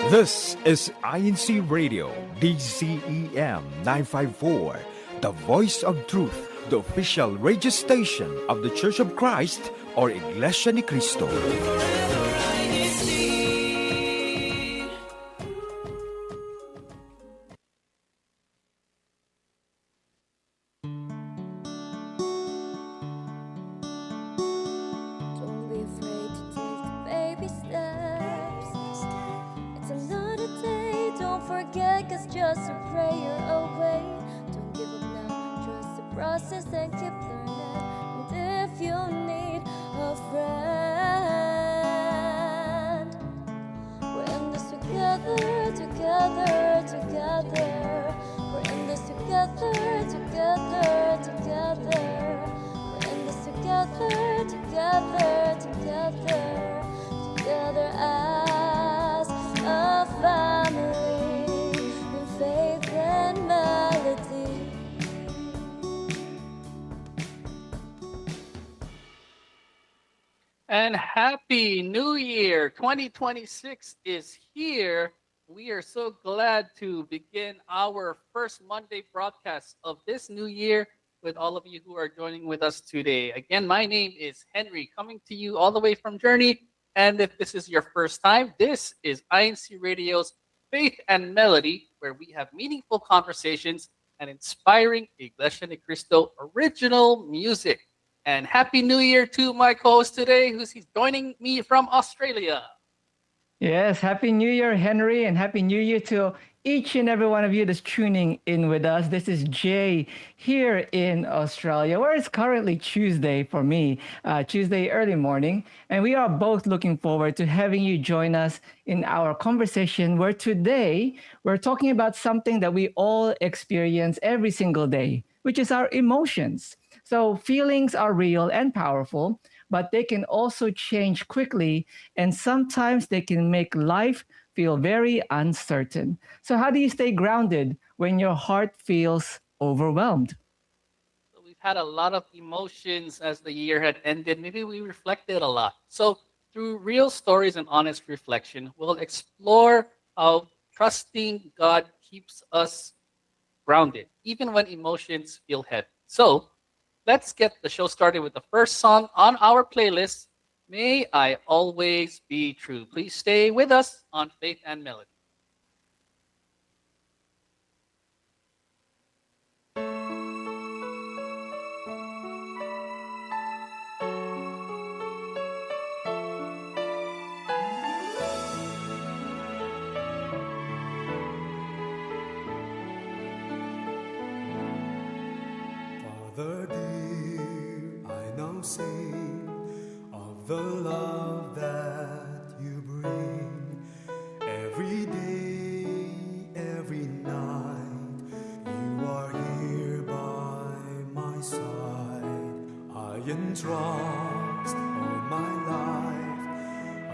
This is INCRadio, DCEM 954, the voice of truth, the official radio station of the Church of Christ or Iglesia ni Cristo. Don't be afraid to take the baby steps. It's another day, don't forget, 'cause just a prayer away. Don't give up now, trust the process and keep learning. And if you need a friend, we're in this together, together, together. We're in this together, together, together. We're in this together, together, together, together as a family in faith and melody. And Happy New Year! 2026 is here. We are so glad to begin our first Monday broadcast of this new year with all of you who are joining with us today. Again, my name is Henry, coming to you all the way from Journey. And if this is your first time, this is INC Radio's Faith and Melody, where we have meaningful conversations and inspiring Iglesia ni Cristo original music. And Happy New Year to my co-host today, who's joining me from Australia. Yes, Happy New Year, Henry, and Happy New Year to each and every one of you that's tuning in with us. This is Jay here in Australia, where it's currently Tuesday for me, Tuesday early morning. And we are both looking forward to having you join us in our conversation, where today we're talking about something that we all experience every single day, which is our emotions. So feelings are real and powerful, but they can also change quickly, and sometimes they can make life feel very uncertain. So how do you stay grounded when your heart feels overwhelmed? So we've had a lot of emotions as the year had ended. Maybe we reflected a lot. So through real stories and honest reflection, we'll explore how trusting God keeps us grounded, even when emotions feel heavy. So let's get the show started with the first song on our playlist, May I Always Be True. Please stay with us on Faith and Melody. Father dear, I now sing of the love that you bring. Every day, every night, you are here by my side. I entrust all my life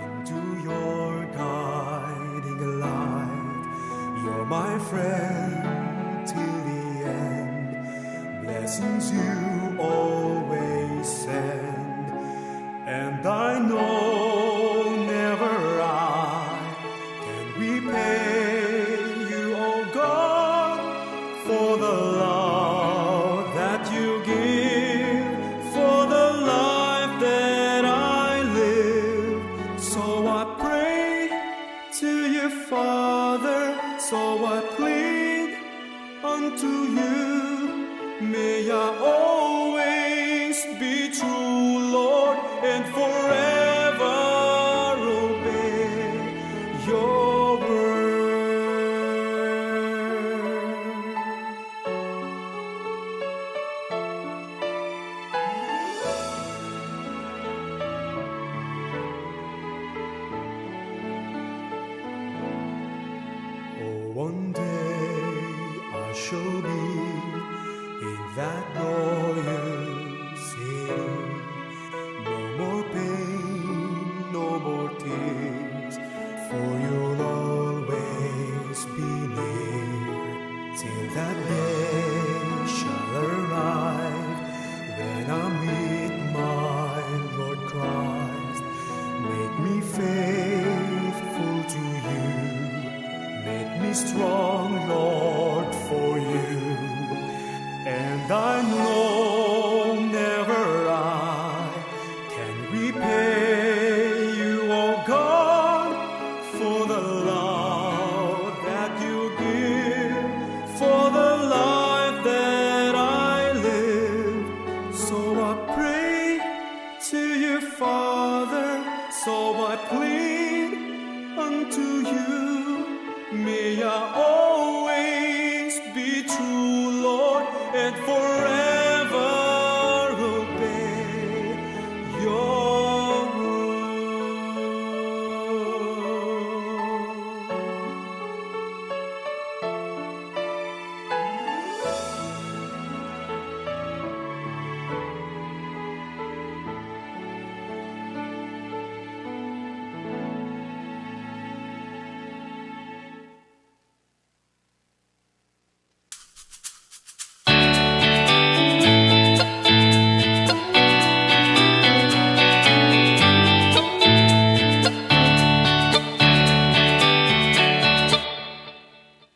unto your guiding light. You're my friend till the end. Blessings you always send, and I know never I can repay you, oh God, for the love that you give, for the life that I live. So I pray to you, Father, so I plead unto you. May I always be true, Lord, and forever obey your word. Oh, one day I shall be in that glorious city. No more pain, no more tears, for you'll always be near. Till that day shall arrive, when I meet my Lord Christ. May to you, Father, so I plead unto you. May I always be true, Lord, and forever obey your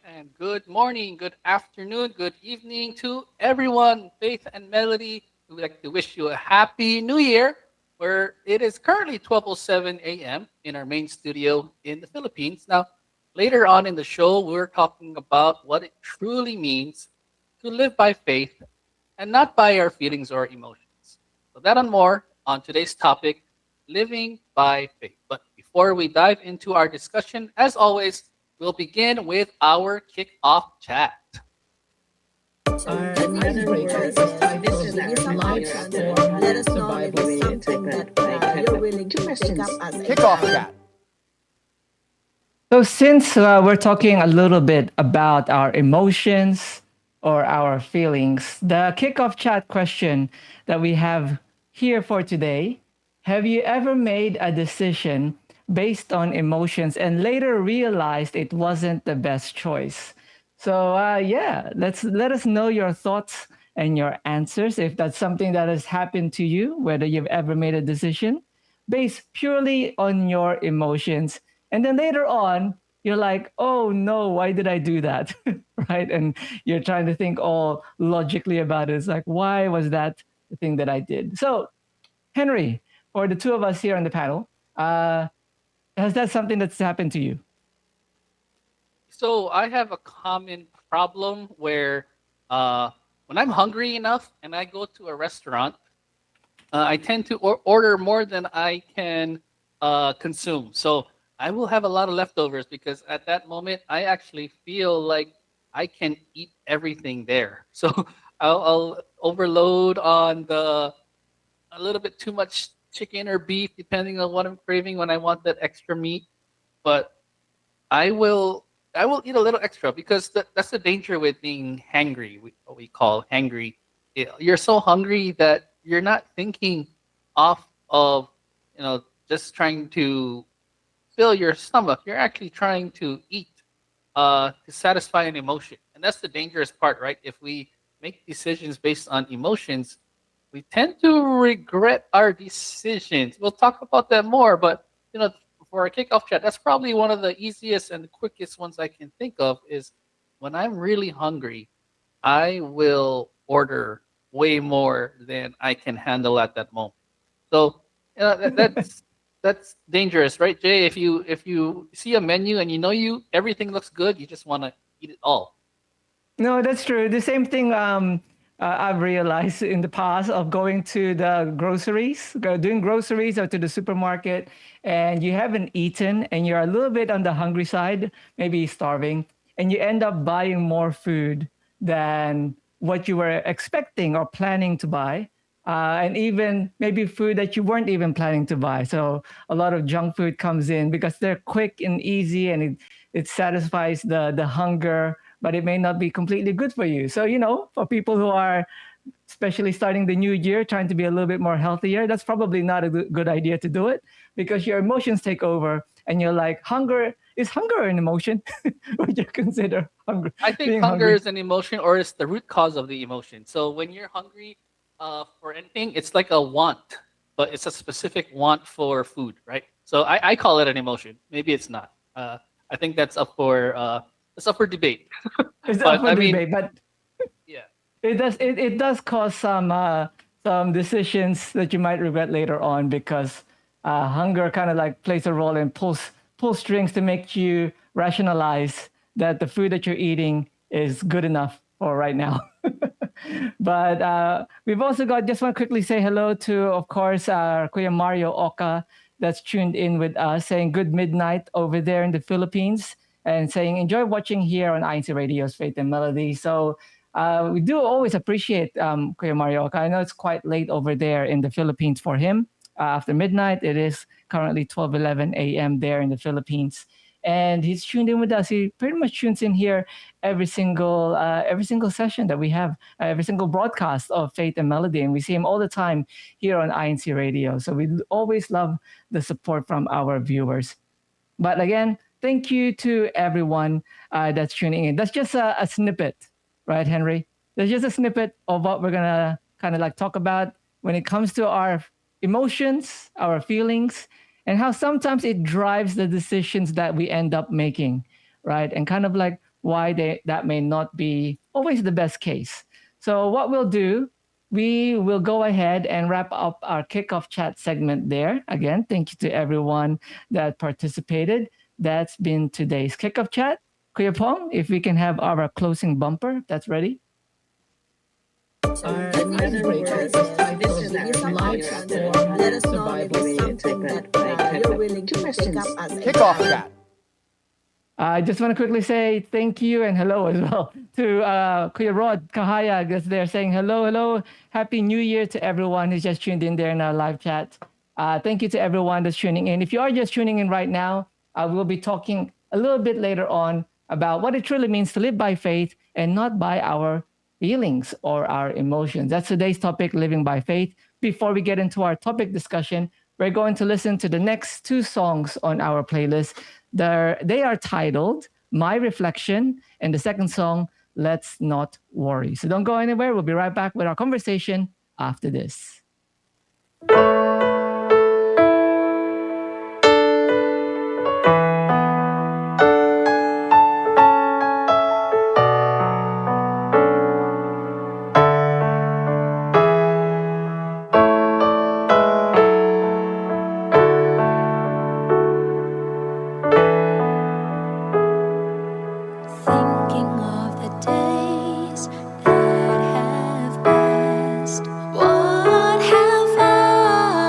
And good morning, good afternoon, good evening to everyone. Faith and Melody, we would like to wish you a happy new year, where it is currently 12:07 a.m. in our main studio in the Philippines. Now, later on in the show, we're talking about what it truly means to live by faith and not by our feelings or emotions. So that and more on today's topic, living by faith. But before we dive into our discussion, as always, we'll begin with our kickoff chat. Kickoff chat. So, since we're talking a little bit about our emotions or our feelings, the kickoff chat question that we have here for today: have you ever made a decision based on emotions and later realized it wasn't the best choice? So, yeah, let us know your thoughts and your answers if that's something that has happened to you, whether you've ever made a decision based purely on your emotions. And then later on, you're like, oh no, why did I do that? Right? And you're trying to think all logically about it. It's like, why was that the thing that I did? So, Henry, for the two of us here on the panel, has that something that's happened to you? So I have a common problem where when I'm hungry enough and I go to a restaurant, I tend to order more than I can consume. So I will have a lot of leftovers because at that moment I actually feel like I can eat everything there. So I'll overload on a little bit too much chicken or beef, depending on what I'm craving when I want that extra meat. But I will I will eat a little extra because that's the danger with being hangry. What we call hangry. You're so hungry that you're not thinking off of just trying to fill your stomach. You're actually trying to eat to satisfy an emotion, and that's the dangerous part, right? If we make decisions based on emotions, we tend to regret our decisions. We'll talk about that more, but for a kickoff chat, that's probably one of the easiest and quickest ones I can think of. Is when I'm really hungry, I will order way more than I can handle at that moment. So that's dangerous, right, Jay? If you see a menu and everything looks good, you just want to eat it all. No, that's true. The same thing I've realized in the past of going to the groceries, doing groceries or to the supermarket, and you haven't eaten and you're a little bit on the hungry side, maybe starving, and you end up buying more food than what you were expecting or planning to buy. And even maybe food that you weren't even planning to buy. So a lot of junk food comes in because they're quick and easy and it satisfies the hunger, but it may not be completely good for you. So, for people who are especially starting the new year, trying to be a little bit more healthier, that's probably not a good idea to do it because your emotions take over and you're like, is hunger an emotion? Would you consider hunger? I think being hunger hungry? is an emotion or it's the root cause of the emotion. So when you're hungry for anything, it's like a want, but it's a specific want for food, right? So I call it an emotion. Maybe it's not. I think that's up for debate. It's up But for I mean, debate, but yeah. it does cause some decisions that you might regret later on because hunger kind of like plays a role and pull strings to make you rationalize that the food that you're eating is good enough for right now. But we've also got, just want to quickly say hello to, of course, Kuya Mario Oka that's tuned in with us, saying good midnight over there in the Philippines, and saying enjoy watching here on INC Radio's Faith and Melody. So we do always appreciate Kuya Mario Oka. I know it's quite late over there in the Philippines for him. After midnight, it is currently 12:11 a.m. there in the Philippines. And he's tuned in with us. He pretty much tunes in here every single session that we have, every single broadcast of Faith and Melody, and we see him all the time here on INC Radio. So we always love the support from our viewers. But again, thank you to everyone that's tuning in. That's just a snippet, right, Henry? That's just a snippet of what we're gonna kind of like talk about when it comes to our emotions, our feelings, and how sometimes it drives the decisions that we end up making, right? And kind of like why that may not be always the best case. So what we'll do, we will go ahead and wrap up our kickoff chat segment there. Again, thank you to everyone that participated. That's been today's kickoff chat. Kuya Pong, if we can have our closing bumper, that's ready. Our icebreaker is titled Life Storm. Let us know if it's something that you're willing to take up as a Kickoff chat. I just want to quickly say thank you and hello as well to Kuya Rod Kahaya that's there saying hello. Happy New Year to everyone who's just tuned in there in our live chat. Thank you to everyone that's tuning in. If you are just tuning in right now, we'll be talking a little bit later on about what it truly means to live by faith and not by our feelings or our emotions. That's today's topic, living by faith. Before we get into our topic discussion, we're going to listen to the next two songs on our playlist. They are titled My Reflection, and the second song, Let's Not Worry. So don't go anywhere. We'll be right back with our conversation after this. Thinking of the days that have passed, what have I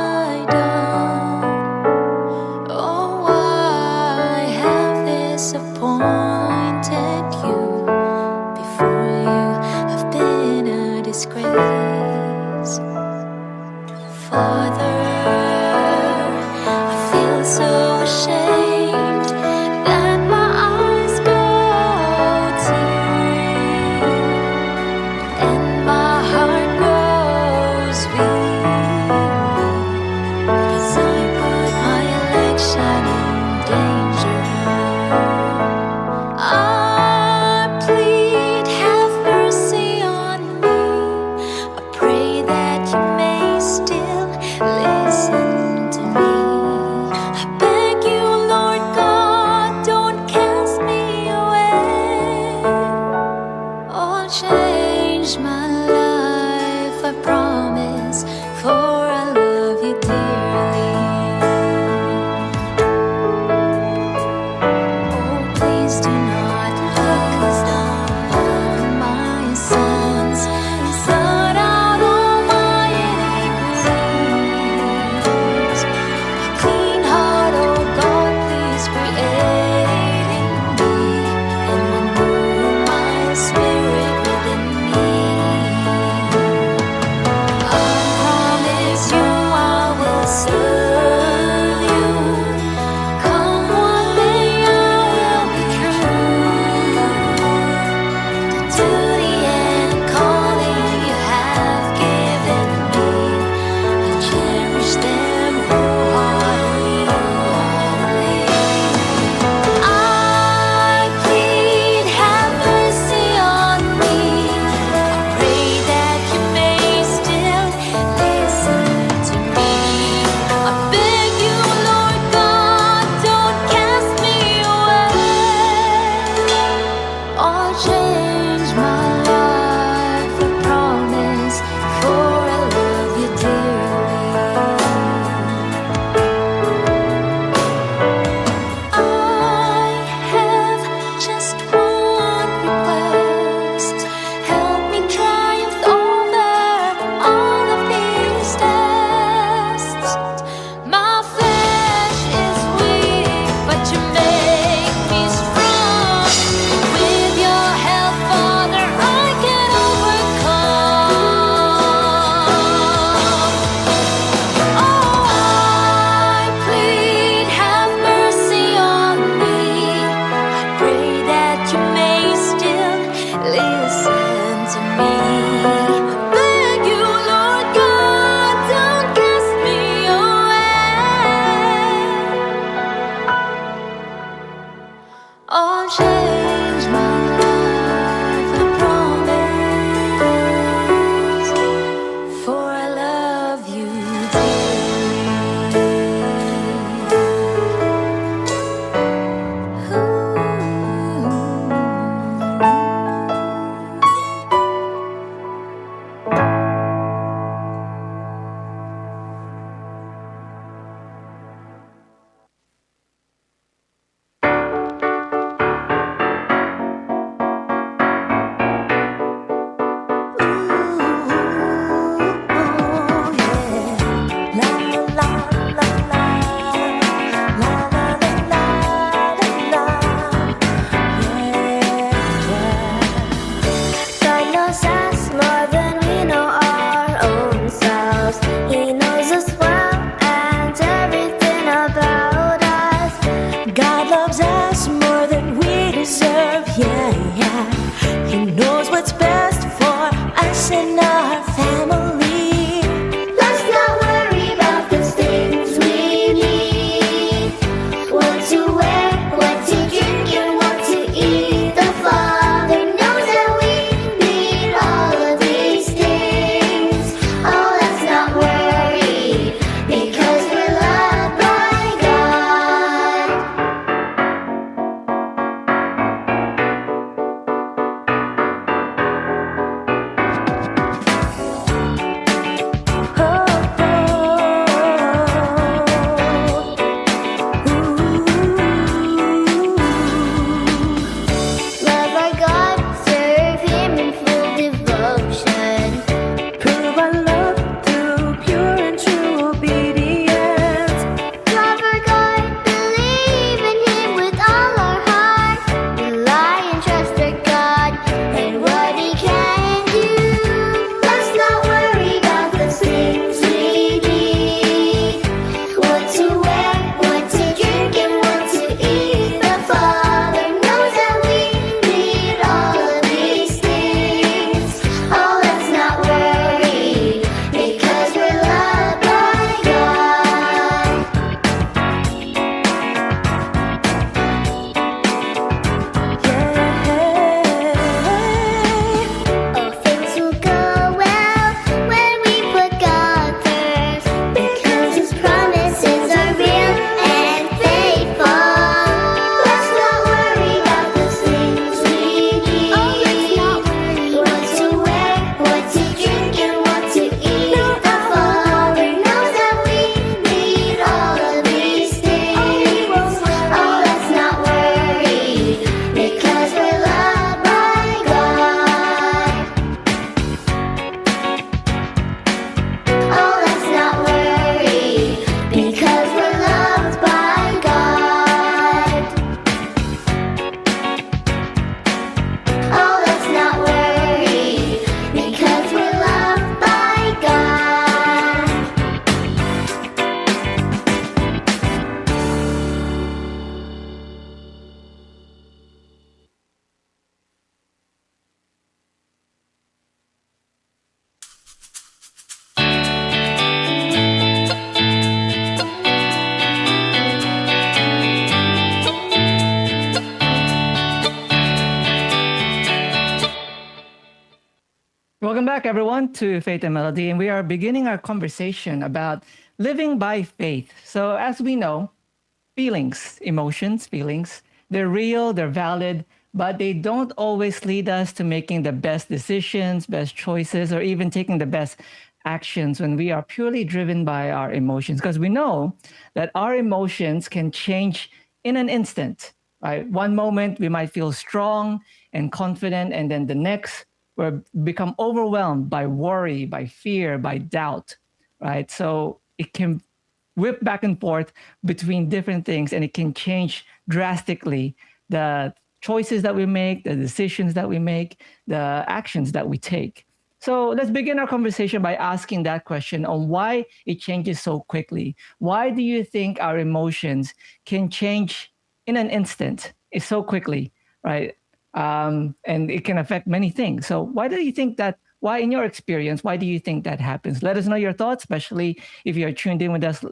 back, everyone, to Faith and Melody, and we are beginning our conversation about living by faith. So, as we know, feelings, they're real, they're valid, but they don't always lead us to making the best decisions, best choices, or even taking the best actions when we are purely driven by our emotions. Because we know that our emotions can change in an instant, right? One moment we might feel strong and confident, and then the next we become overwhelmed by worry, by fear, by doubt, right? So it can whip back and forth between different things, and it can change drastically the choices that we make, the decisions that we make, the actions that we take. So let's begin our conversation by asking that question on why it changes so quickly. Why do you think our emotions can change in an instant, it's so quickly, right? And it can affect many things. So why do you think that? Why, in your experience, why do you think that happens? Let us know your thoughts, especially if you're tuned in with us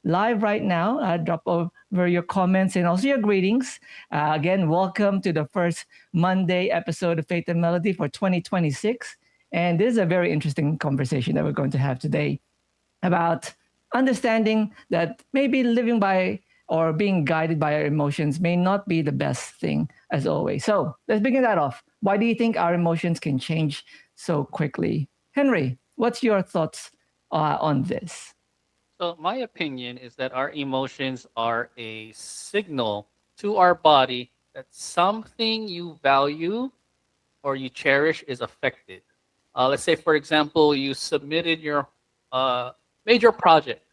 live right now. Drop over your comments and also your greetings. Again, welcome to the first Monday episode of Faith and Melody for 2026. And this is a very interesting conversation that we're going to have today about understanding that maybe living by or being guided by our emotions may not be the best thing as always. So let's begin that off. Why do you think our emotions can change so quickly? Henry, what's your thoughts on this? So, my opinion is that our emotions are a signal to our body that something you value or you cherish is affected. Let's say, for example, you submitted your major project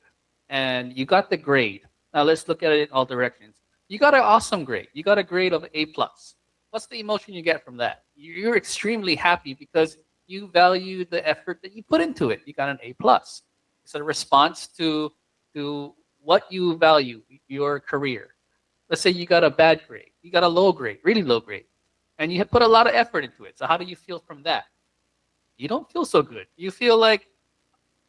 and you got the grade. Now, let's look at it in all directions. You got an awesome grade. You got a grade of A plus. What's the emotion you get from that? You're extremely happy because you value the effort that you put into it. You got an A plus. It's a response to what you value, your career. Let's say you got a bad grade. You got a low grade, really low grade, and you have put a lot of effort into it. So how do you feel from that? You don't feel so good. You feel like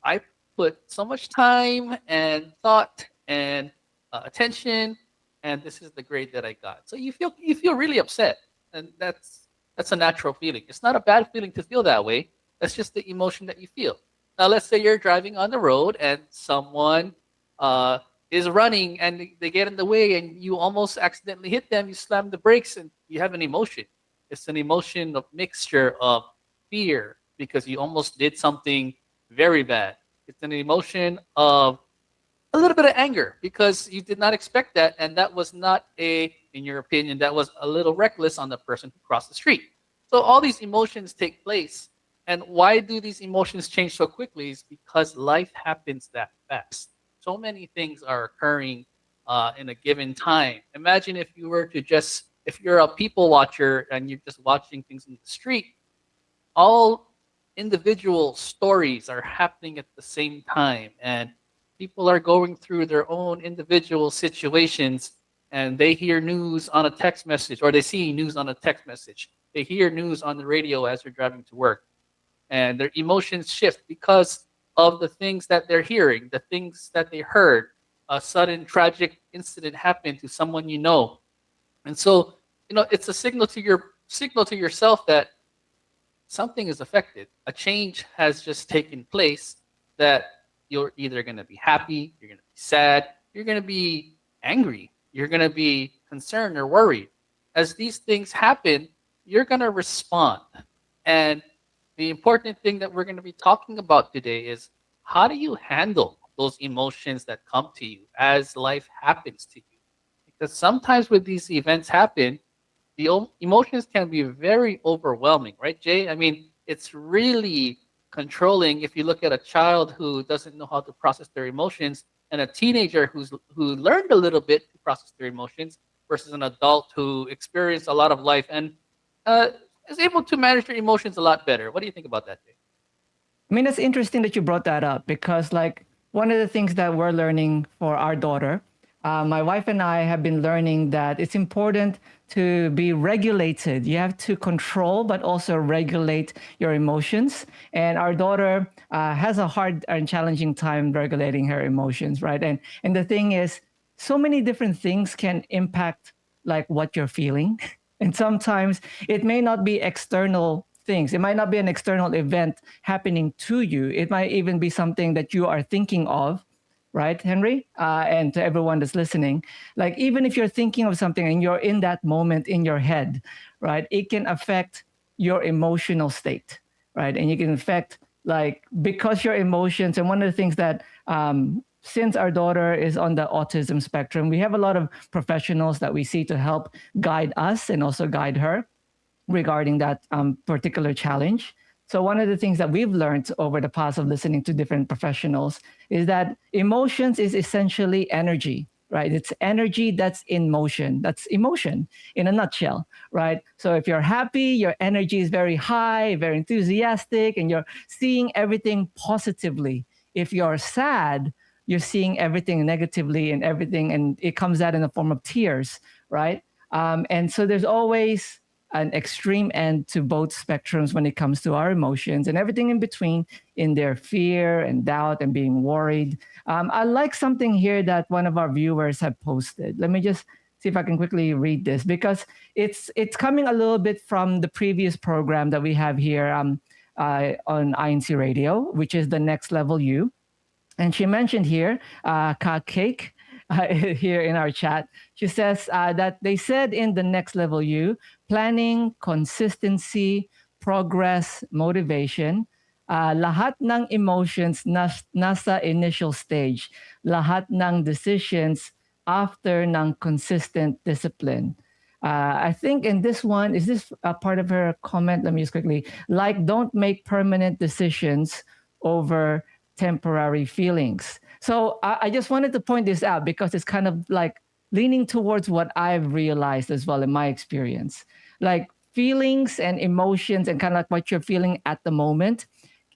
I put so much time and thought and attention, and this is the grade that I got. So you feel really upset, and that's a natural feeling. It's not a bad feeling to feel that way. That's just the emotion that you feel. Now, let's say you're driving on the road and someone is running and they get in the way and you almost accidentally hit them. You slam the brakes and you have an emotion. It's an emotion of mixture of fear because you almost did something very bad. It's an emotion of a little bit of anger because you did not expect that, and that was not in your opinion, that was a little reckless on the person who crossed the street. So all these emotions take place. And why do these emotions change so quickly? Is because life happens that fast. So many things are occurring in a given time. Imagine if you were to if you're a people watcher and you're just watching things in the street, all individual stories are happening at the same time. And people are going through their own individual situations, and they hear news on a text message, or they see news on a text message. They hear news on the radio as they're driving to work. And their emotions shift because of the things that they're hearing, the things that they heard. A sudden tragic incident happened to someone you know. And so, it's a signal to yourself that something is affected. A change has just taken place that you're either going to be happy, you're going to be sad, you're going to be angry, you're going to be concerned or worried. As these things happen, you're going to respond. And the important thing that we're going to be talking about today is how do you handle those emotions that come to you as life happens to you? Because sometimes when these events happen, the emotions can be very overwhelming, right, Jay? I mean, it's really controlling if you look at a child who doesn't know how to process their emotions and a teenager who learned a little bit to process their emotions versus an adult who experienced a lot of life and is able to manage their emotions a lot better. What do you think about that, Jay? I mean, it's interesting that you brought that up because, like, one of the things that we're learning for our daughter, my wife and I have been learning that it's important to be regulated. You have to control, but also regulate your emotions. And our daughter has a hard and challenging time regulating her emotions, right? And the thing is, so many different things can impact like what you're feeling. And sometimes it may not be external things. It might not be an external event happening to you. It might even be something that you are thinking of, right, Henry? And to everyone that's listening, like even if you're thinking of something and you're in that moment in your head, right, it can affect your emotional state, right? And you can affect like because your emotions. And one of the things that since our daughter is on the autism spectrum, we have a lot of professionals that we see to help guide us and also guide her regarding that particular challenge. So one of the things that we've learned over the past of listening to different professionals is that emotions is essentially energy, right? It's energy that's in motion. That's emotion in a nutshell, right? So if you're happy, your energy is very high, very enthusiastic, and you're seeing everything positively. If you're sad, you're seeing everything negatively and everything, and it comes out in the form of tears, right? And so there's always an extreme end to both spectrums when it comes to our emotions and everything in between, in their fear and doubt and being worried. I like something here that one of our viewers have posted. Let me just see if I can quickly read this because it's coming a little bit from the previous program that we have here on INCRadio, which is the Next Level You. And she mentioned here, Cake, here in our chat. She says that they said in the Next Level You, planning, consistency, progress, motivation, lahat ng emotions nasa initial stage, lahat ng decisions after ng consistent discipline. I think in this one, is this a part of her comment? Let me just quickly, like, don't make permanent decisions over temporary feelings. So I just wanted to point this out because it's kind of like leaning towards what I've realized as well in my experience. Like feelings and emotions and kind of like what you're feeling at the moment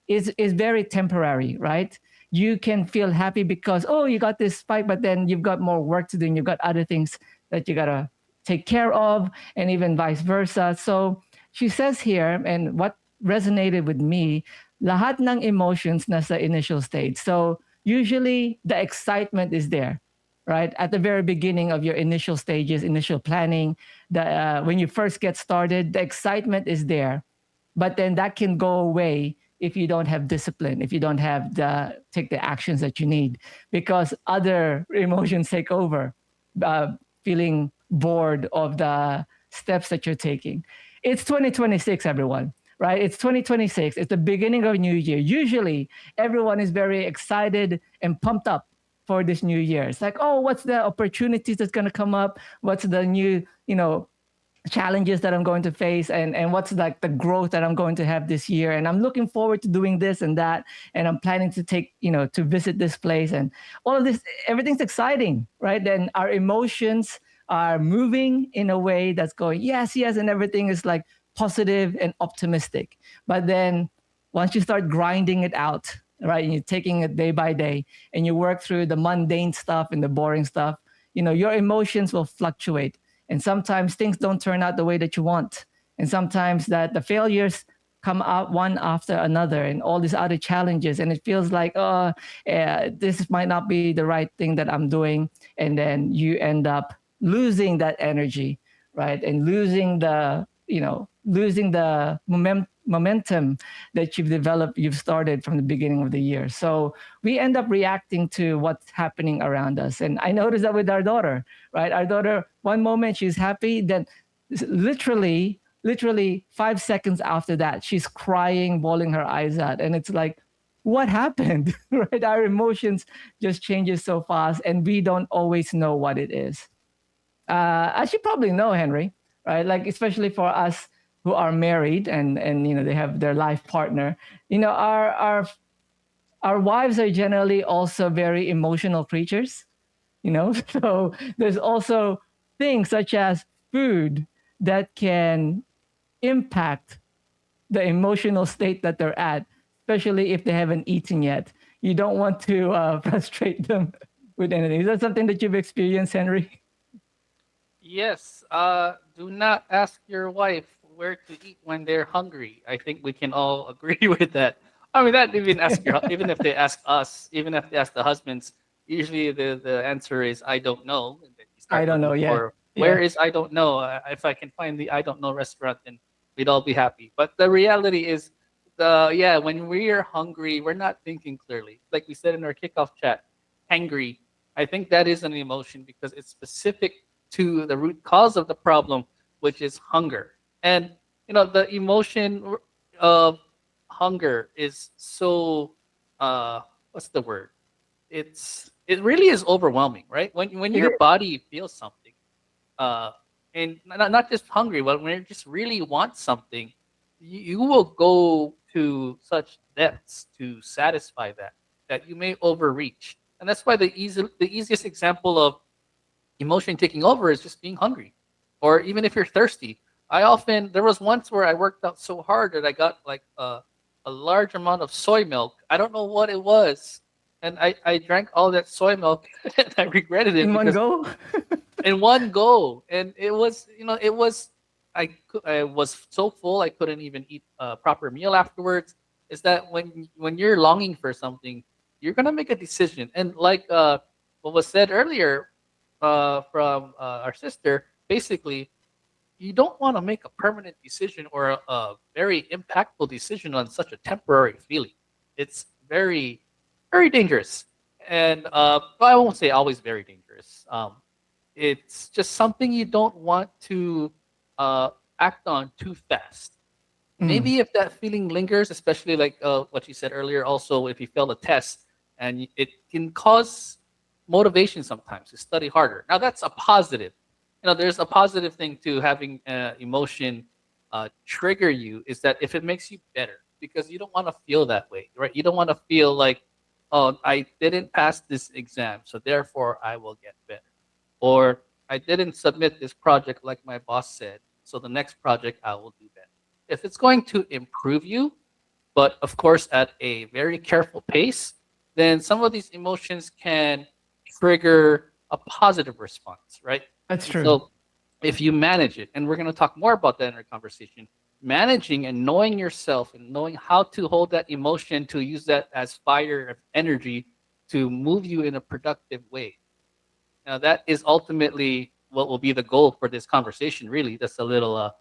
is very temporary, right? You can feel happy because, oh, you got this spike, but then you've got more work to do and you've got other things that you got to take care of, and even vice versa. So she says here, and what resonated with me, lahat ng emotions nasa initial stage. So usually the excitement is there, right? At the very beginning of your initial stages, initial planning, when you first get started, the excitement is there. But then that can go away if you don't have discipline, if you don't have take the actions that you need, because other emotions take over, feeling bored of the steps that you're taking. It's 2026, everyone, right? It's 2026. It's the beginning of a new year. Usually everyone is very excited and pumped up for this new year. It's like, oh, what's the opportunities that's going to come up? What's the new, challenges that I'm going to face, and what's like the growth that I'm going to have this year. And I'm looking forward to doing this and that. And I'm planning to take, to visit this place and all of this, everything's exciting, right? Then our emotions are moving in a way that's going, yes, yes. And everything is like positive and optimistic. But then once you start grinding it out, right, and you're taking it day by day and you work through the mundane stuff and the boring stuff, your emotions will fluctuate. And sometimes things don't turn out the way that you want. And sometimes that the failures come out one after another and all these other challenges. And it feels like, this might not be the right thing that I'm doing. And then you end up losing that energy, right? And losing the momentum that you've developed, you've started from the beginning of the year. So we end up reacting to what's happening around us. And I noticed that with our daughter, right? Our daughter, one moment she's happy, then literally 5 seconds after that, she's crying, bawling her eyes out. And it's like, what happened, right? Our emotions just changes so fast and we don't always know what it is. As you probably know, Henry, right? Like, especially for us who are married and they have their life partner, our wives are generally also very emotional creatures, so there's also things such as food that can impact the emotional state that they're at, especially if they haven't eaten yet. You don't want to frustrate them with anything. Is that something that you've experienced, Henry? Yes. Do not ask your wife where to eat when they're hungry. I think we can all agree with that. I mean, that even even if they ask us, even if they ask the husbands, usually the answer is I don't know. And then you start I don't know. looking Yeah. for, where is I don't know? If I can find the I don't know restaurant, then we'd all be happy. But the reality is, when we're hungry, we're not thinking clearly. Like we said in our kickoff chat, hangry. I think that is an emotion because it's specific to the root cause of the problem, which is hunger. And the emotion of hunger is so what's the word? It really is overwhelming, right? When It your is. body feels something, uh, and not just hungry, but when you just really want something, you will go to such depths to satisfy that you may overreach. And that's why the easiest example of emotion taking over is just being hungry, or even if you're thirsty. There was once where I worked out so hard that I got like a large amount of soy milk. I don't know what it was, and I drank all that soy milk and I regretted it In one because go? in one go, and I was so full I couldn't even eat a proper meal afterwards. Is that when you're longing for something, you're gonna make a decision, and like what was said earlier from our sister, basically you don't want to make a permanent decision or a very impactful decision on such a temporary feeling. It's very, very dangerous. And well, I won't say always very dangerous. It's just something you don't want to uh, act on too fast. Mm. Maybe if that feeling lingers, especially like what you said earlier, also if you fail a test, and it can cause motivation sometimes to study harder. Now that's a positive. There's a positive thing to having emotion trigger you, is that if it makes you better, because you don't want to feel that way, right? You don't want to feel like, oh, I didn't pass this exam, so therefore I will get better, or I didn't submit this project like my boss said, so the next project I will do better. If it's going to improve you, but of course at a very careful pace, then some of these emotions can trigger a positive response, right? That's And true. so if you manage it, and we're going to talk more about that in our conversation, managing and knowing yourself and knowing how to hold that emotion to use that as fire energy to move you in a productive way. Now, that is ultimately what will be the goal for this conversation. Really, that's a little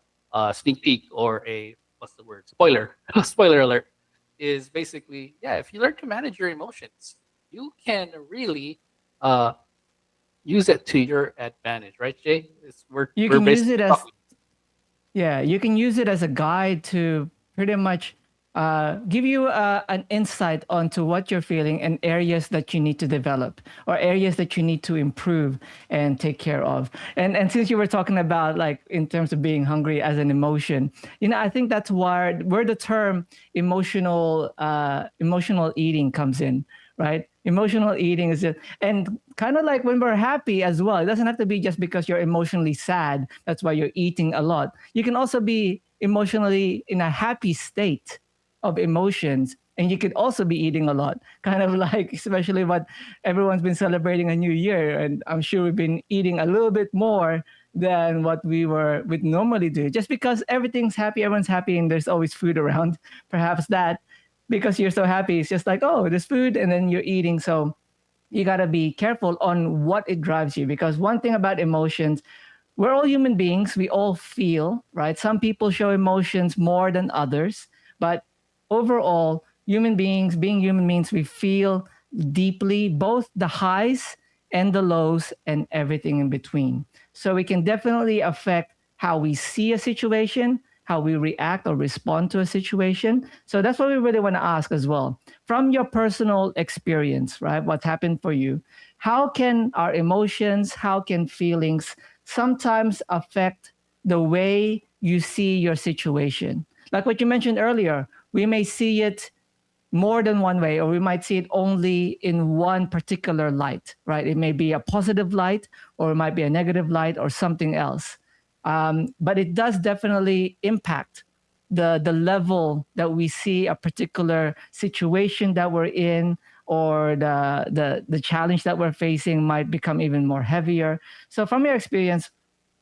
sneak peek, or a what's the word? Spoiler. Spoiler alert. Is basically, yeah. If you learn to manage your emotions, you can really uh, use it to your advantage, right, Jay? You We're can use basically it as talking. Yeah, you can use it as a guide to pretty much give you an insight onto what you're feeling and areas that you need to develop or areas that you need to improve and take care of. And since you were talking about like in terms of being hungry as an emotion, I think that's where the term emotional eating comes in, right? Emotional eating is just, and kind of like when we're happy as well. It doesn't have to be just because you're emotionally sad. That's why you're eating a lot. You can also be emotionally in a happy state of emotions, and you could also be eating a lot. Kind of like, especially what everyone's been celebrating a new year, and I'm sure we've been eating a little bit more than what would normally do. Just because everything's happy, everyone's happy, and there's always food around. Perhaps that because you're so happy, it's just like, oh, there's food, and then you're eating. So you got to be careful on what it drives you, because one thing about emotions, we're all human beings, we all feel, right? Some people show emotions more than others, but overall, human beings, being human means we feel deeply, both the highs and the lows and everything in between. So it can definitely affect how we see a situation, how we react or respond to a situation. So that's what we really want to ask as well. From your personal experience, right? What's happened for you? How can our emotions, how can feelings sometimes affect the way you see your situation? Like what you mentioned earlier, we may see it more than one way, or we might see it only in one particular light, right? It may be a positive light, or it might be a negative light, or something else. But it does definitely impact the level that we see a particular situation that we're in, or the challenge that we're facing might become even more heavier. So from your experience,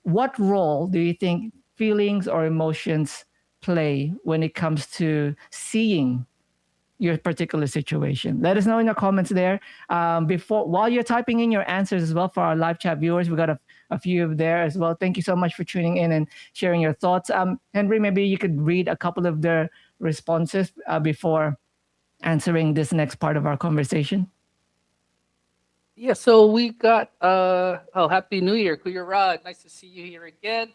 what role do you think feelings or emotions play when it comes to seeing your particular situation? Let us know in the comments there. Before while you're typing in your answers as well for our live chat viewers, we got a few of there as well. Thank you so much for tuning in and sharing your thoughts. Henry, maybe you could read a couple of their responses before answering this next part of our conversation. Yeah, so we got Happy New Year, Kuya Rod. Nice to see you here again.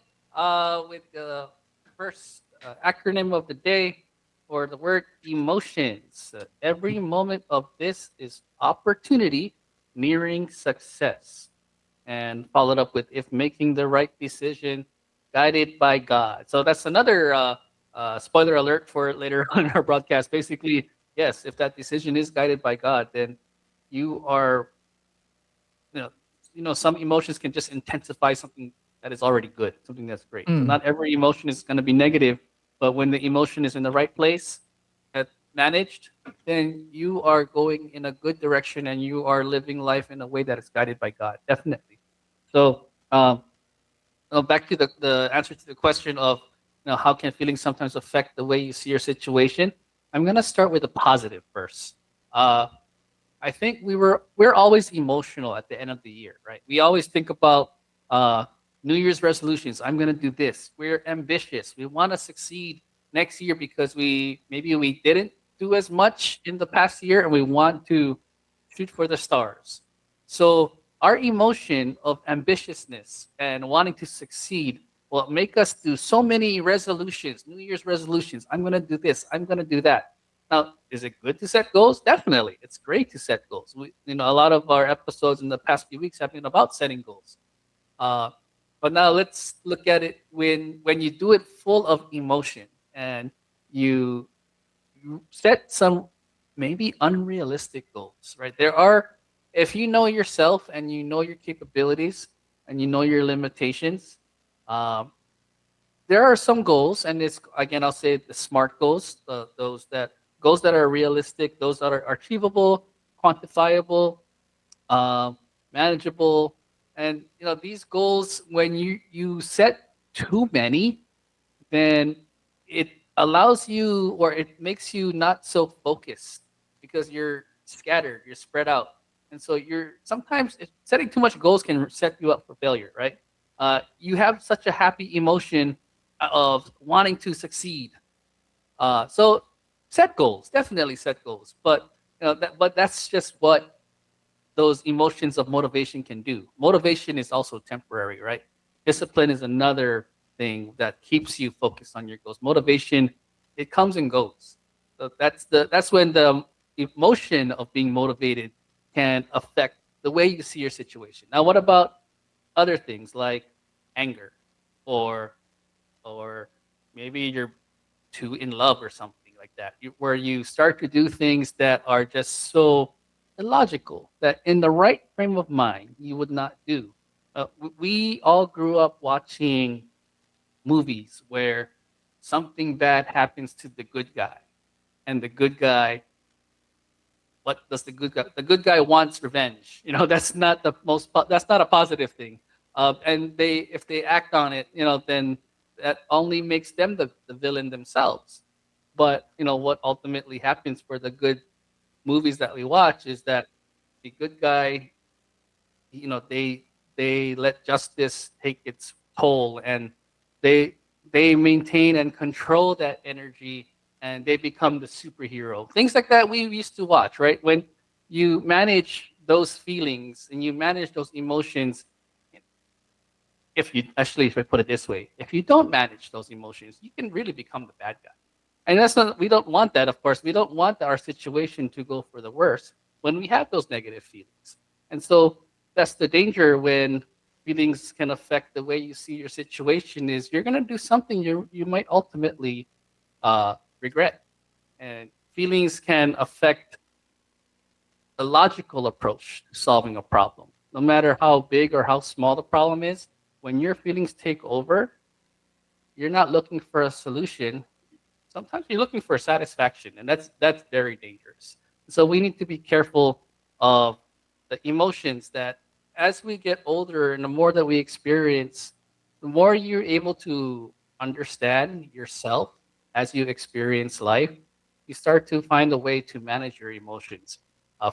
With the first acronym of the day for the word emotions. Every moment of this is opportunity nearing success. And followed up with if making the right decision guided by God. So that's another spoiler alert for later on in our broadcast. Basically, yes, if that decision is guided by God, then you are you know, some emotions can just intensify something that is already good, something that's great. So Mm. not every emotion is going to be negative, but when the emotion is in the right place, managed, then you are going in a good direction and you are living life in a way that is guided by God, definitely. So back to the answer to the question of how can feelings sometimes affect the way you see your situation. I'm gonna start with the positive first. Uh, I think we're always emotional at the end of the year, right? We always think about uh, New Year's resolutions. I'm gonna do this. We're ambitious. We want to succeed next year because maybe we didn't do as much in the past year, and we want to shoot for the stars. So our emotion of ambitiousness and wanting to succeed will make us do so many resolutions, New Year's resolutions. I'm gonna do this. I'm gonna do that. Now, is it good to set goals? Definitely. It's great to set goals. A lot of our episodes in the past few weeks have been about setting goals. Uh, but now let's look at it when you do it full of emotion and you set some maybe unrealistic goals, right? If you know yourself and you know your capabilities and you know your limitations, um, there are some goals, and it's again I'll say the SMART goals, goals that are realistic, those that are achievable, quantifiable, um, manageable, and these goals. When you set too many, then it allows you or it makes you not so focused because you're scattered, you're spread out. And so setting too much goals can set you up for failure, right? You have such a happy emotion of wanting to succeed. So set goals, definitely set goals, but that's just what those emotions of motivation can do. Motivation is also temporary, right? Discipline is another thing that keeps you focused on your goals. Motivation, it comes and goes. So that's when the emotion of being motivated can affect the way you see your situation. Now, what about other things like anger, or or maybe you're too in love or something like that, where you start to do things that are just so illogical that in the right frame of mind you would not do. We all grew up watching movies where something bad happens to the good guy, and the good guy, what does the good guy? The good guy wants revenge. That's not that's not a positive thing. And if they act on it, then that only makes them the villain themselves. But what ultimately happens for the good movies that we watch is that the good guy, they let justice take its toll, and they they maintain and control that energy, and they become the superhero. Things like that we used to watch, right? When you manage those feelings and you manage those emotions, if I put it this way, if you don't manage those emotions, you can really become the bad guy. And we don't want that, of course. We don't want our situation to go for the worse when we have those negative feelings. And so that's the danger when feelings can affect the way you see your situation. Is you're going to do something you might ultimately regret. And feelings can affect the logical approach to solving a problem. No matter how big or how small the problem is, when your feelings take over, you're not looking for a solution. Sometimes you're looking for satisfaction, and that's very dangerous. So we need to be careful of the emotions that as we get older and the more that we experience, the more you're able to understand yourself as you experience life, you start to find a way to manage your emotions.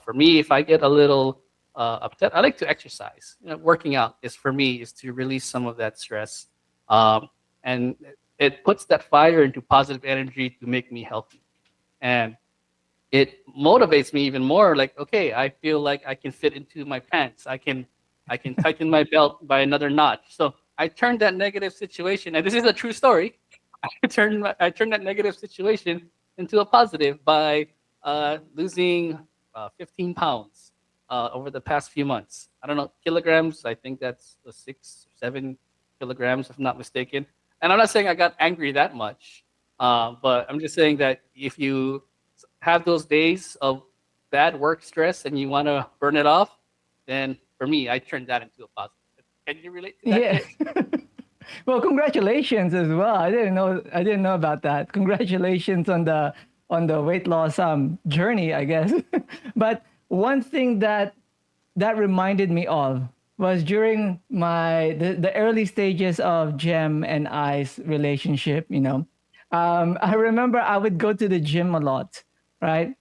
For me, if I get a little upset, I like to exercise. Working out is for me is to release some of that stress, and it puts that fire into positive energy to make me healthy, and it motivates me even more. Like, okay, I feel like I can fit into my pants. I can tighten my belt by another notch. So I turned that negative situation, and this is a true story. I turned that negative situation into a positive by losing 15 pounds over the past few months. I don't know, kilograms. I think that's 6 or 7 kilograms, if I'm not mistaken. And I'm not saying I got angry that much, but I'm just saying that if you have those days of bad work stress and you want to burn it off, then for me, I turned that into a positive. Can you relate to that? Yeah. Well, congratulations as well. I didn't know about that. Congratulations on the weight loss journey, I guess. But one thing that reminded me of was during the early stages of Jem and I's relationship, I remember I would go to the gym a lot, right?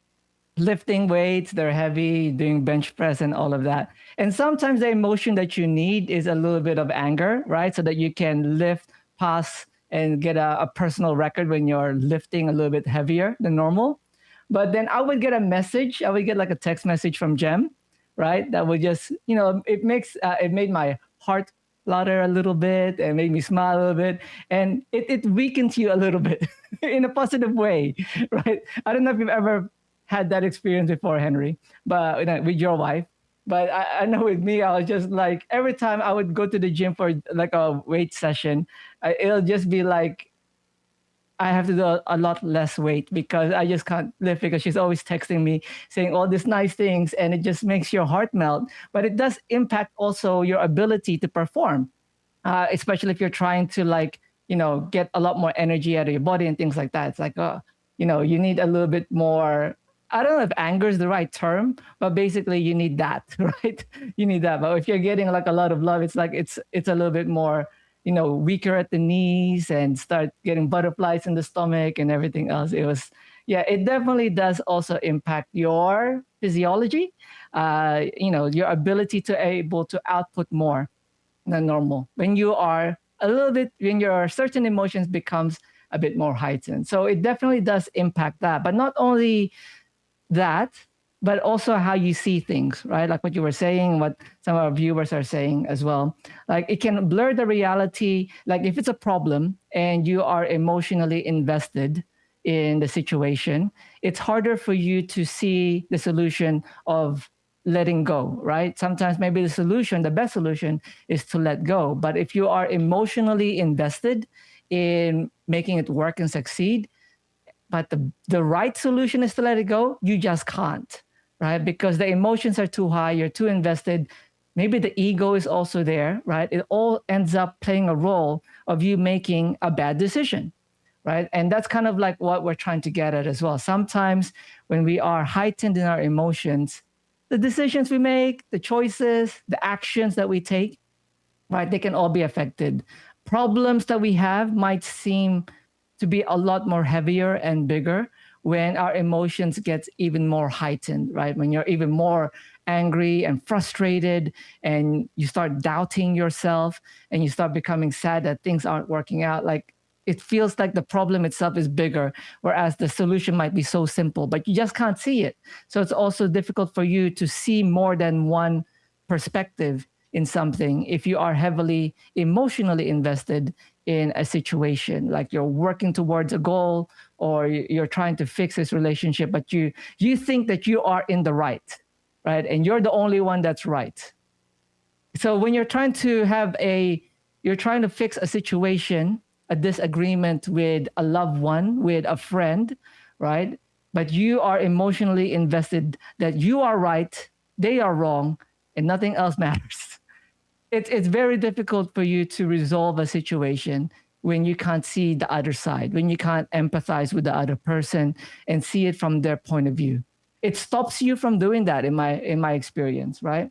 Lifting weights, they're heavy, doing bench press and all of that. And sometimes the emotion that you need is a little bit of anger, right? So that you can lift, pass, and get a personal record when you're lifting a little bit heavier than normal. But then I would get a message, I would get like a text message from Jem, right? That would just, it made my heart flutter a little bit and made me smile a little bit. And it weakens you a little bit in a positive way, right? I don't know if you've ever had that experience before, Henry, but with your wife. But I know with me, I was just like, every time I would go to the gym for like a weight session, it'll just be like, I have to do a lot less weight because I just can't lift because she's always texting me saying all these nice things and it just makes your heart melt. But it does impact also your ability to perform, especially if you're trying to get a lot more energy out of your body and things like that. It's like, you need a little bit more. I don't know if anger is the right term, but basically you need that, right? You need that. But if you're getting like a lot of love, it's like it's a little bit more, weaker at the knees and start getting butterflies in the stomach and everything else. It definitely does also impact your physiology, your ability to able to output more than normal when when your certain emotions becomes a bit more heightened. So it definitely does impact that. But not only that, but also how you see things, right? Like what you were saying, what some of our viewers are saying as well. Like it can blur the reality. Like if it's a problem and you are emotionally invested in the situation, it's harder for you to see the solution of letting go, right? Sometimes maybe the best solution is to let go. But if you are emotionally invested in making it work and succeed, but the right solution is to let it go, you just can't, right? Because the emotions are too high, you're too invested. Maybe the ego is also there, right? It all ends up playing a role of you making a bad decision, right? And that's kind of like what we're trying to get at as well. Sometimes when we are heightened in our emotions, the decisions we make, the choices, the actions that we take, right, they can all be affected. Problems that we have might seem to be a lot more heavier and bigger when our emotions get even more heightened, right? When you're even more angry and frustrated and you start doubting yourself and you start becoming sad that things aren't working out, like it feels like the problem itself is bigger, whereas the solution might be so simple, but you just can't see it. So it's also difficult for you to see more than one perspective in something if you are heavily emotionally invested in a situation, like you're working towards a goal or you're trying to fix this relationship, but you think that you are in the right, and you're the only one that's right. So when you're trying to fix a situation, a disagreement with a loved one, with a friend, right? But you are emotionally invested that you are right, they are wrong, and nothing else matters. It's very difficult for you to resolve a situation when you can't see the other side, when you can't empathize with the other person and see it from their point of view. It stops you from doing that in my experience, right?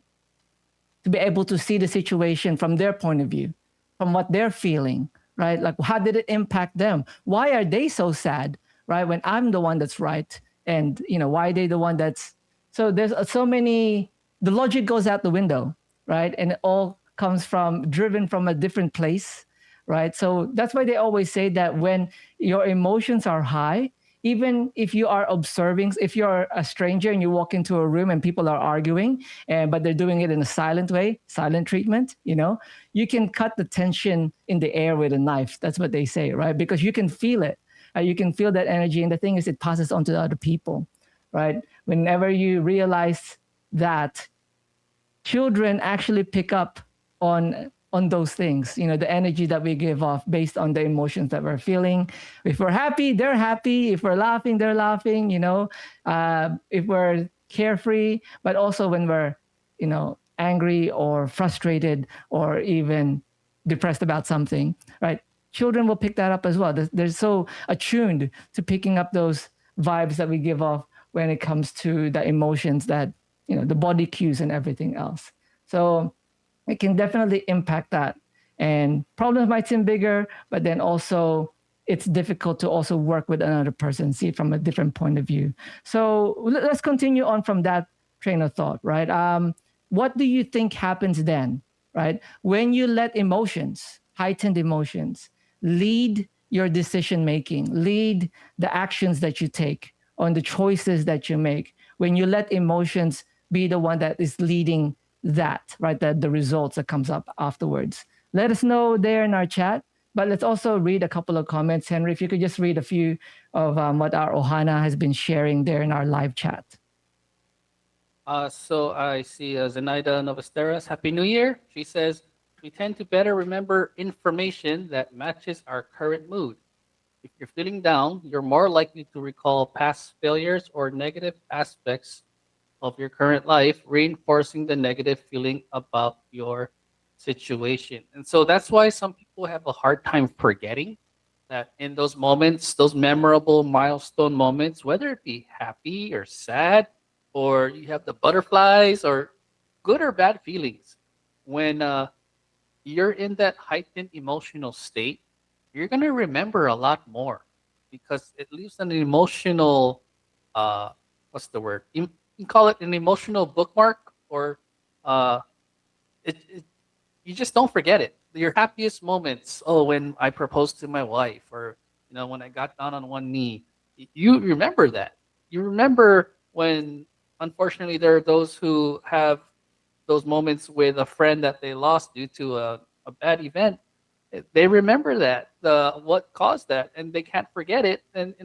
To be able to see the situation from their point of view, from what they're feeling, right? Like how did it impact them? Why are they so sad? right? When I'm the one that's right, and why they the one that's so there's so many. The logic goes out the window, right? And it all comes from driven from a different place, right? So that's why they always say that when your emotions are high, even if you are observing, if you're a stranger and you walk into a room and people are arguing, and but they're doing it in a silent way, silent treatment, you can cut the tension in the air with a knife. That's what they say, right? Because you can feel it. You can feel that energy, and the thing is, it passes on to the other people, right? Whenever you realize that children actually pick up on those things, the energy that we give off based on the emotions that we're feeling. If we're happy, they're happy. If we're laughing, they're laughing. If we're carefree, but also when we're angry or frustrated or even depressed about something, right? Children will pick that up as well. They're so attuned to picking up those vibes that we give off when it comes to the emotions that the body cues and everything else. So it can definitely impact that. And problems might seem bigger, but then also it's difficult to also work with another person, see it from a different point of view. So let's continue on from that train of thought, right? What do you think happens then, right? When you let emotions, heightened emotions, lead your decision making, lead the actions that you take, on the choices that you make, when you let emotions be the one that is leading that, right? The results that comes up afterwards. Let us know there in our chat, but let's also read a couple of comments. Henry, if you could just read a few of what our Ohana has been sharing there in our live chat. So I see Zenaida Novasteras, Happy New Year. She says, we tend to better remember information that matches our current mood. If you're feeling down, you're more likely to recall past failures or negative aspects of your current life, reinforcing the negative feeling about your situation. And so that's why some people have a hard time forgetting that in those moments, those memorable milestone moments, whether it be happy or sad, or you have the butterflies or good or bad feelings, when you're in that heightened emotional state, you're going to remember a lot more because it leaves an emotional, what's the word? You can call it an emotional bookmark, or uh, you just don't forget it. Your happiest moments, oh, when I proposed to my wife, or when I got down on one knee, you remember that. You remember when, unfortunately, there are those who have those moments with a friend that they lost due to a bad event. They remember that, what caused that, and they can't forget it. And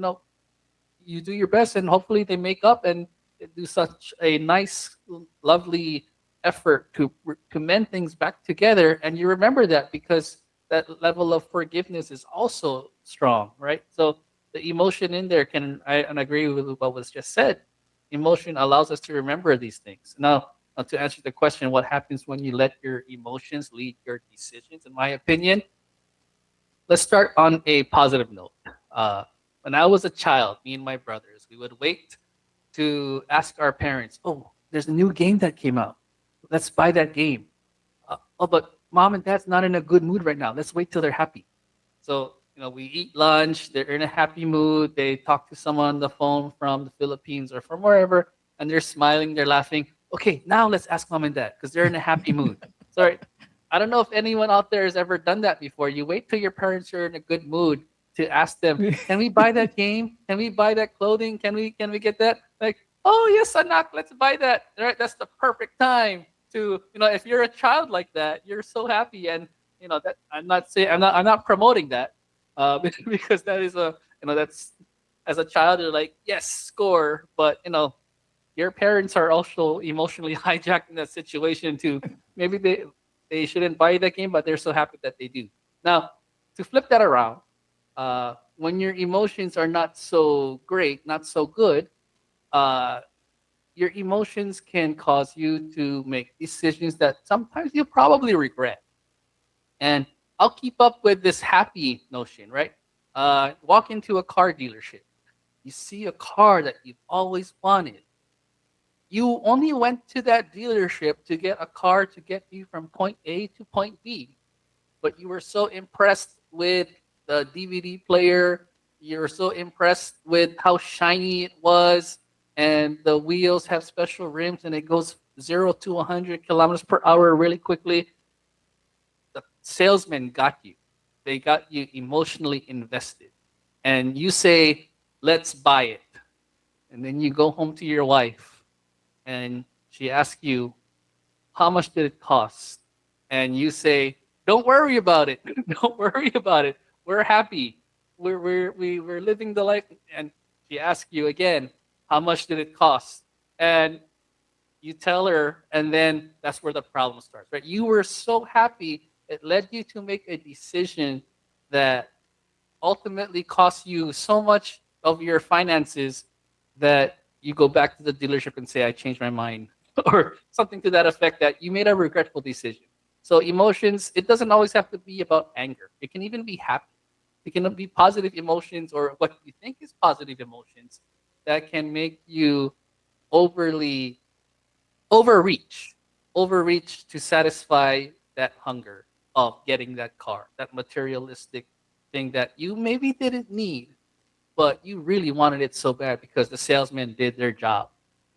you do your best, and hopefully they make up and do such a nice, lovely effort to mend things back together. And you remember that because that level of forgiveness is also strong, right? So the emotion in there and I agree with what was just said. Emotion allows us to remember these things. Now, to answer the question, what happens when you let your emotions lead your decisions? In my opinion, let's start on a positive note. When I was a child, me and my brothers, we would wait to ask our parents, "Oh, there's a new game that came out. Let's buy that game." Oh, but mom and dad's not in a good mood right now. Let's wait till they're happy. So we eat lunch. They're in a happy mood. They talk to someone on the phone from the Philippines or from wherever, and they're smiling. They're laughing. Okay, now let's ask mom and dad because they're in a happy mood. Sorry, I don't know if anyone out there has ever done that before. You wait till your parents are in a good mood to ask them, "Can we buy that game? Can we buy that clothing? Can we get that?" Like, "Oh yes, anak, let's buy that." Right? That's the perfect time to if you're a child like that, you're so happy, and that I'm not promoting that, because that is that's, as a child you're like, yes, score, but your parents are also emotionally hijacked in that situation too. Maybe they shouldn't buy that game, but they're so happy that they do. Now, to flip that around, when your emotions are not so great, not so good, your emotions can cause you to make decisions that sometimes you probably regret. And I'll keep up with this happy notion, right? Walk into a car dealership. You see a car that you've always wanted. You only went to that dealership to get a car to get you from point A to point B, but you were so impressed with the DVD player, you're so impressed with how shiny it was, and the wheels have special rims, and it goes 0 to 100 kilometers per hour really quickly. The salesman got you. They got you emotionally invested. And you say, let's buy it. And then you go home to your wife and she asks you, how much did it cost? And you say, don't worry about it. Don't worry about it. We're happy. We're living the life. And she asks you again, how much did it cost? And you tell her, and then that's where the problem starts, right? You were so happy, it led you to make a decision that ultimately costs you so much of your finances that you go back to the dealership and say, I changed my mind, or something to that effect, that you made a regretful decision. So emotions, it doesn't always have to be about anger. It can even be happy. It can be positive emotions, or what you think is positive emotions, that can make you overly overreach, overreach to satisfy that hunger of getting that car, that materialistic thing that you maybe didn't need, but you really wanted it so bad because the salesman did their job.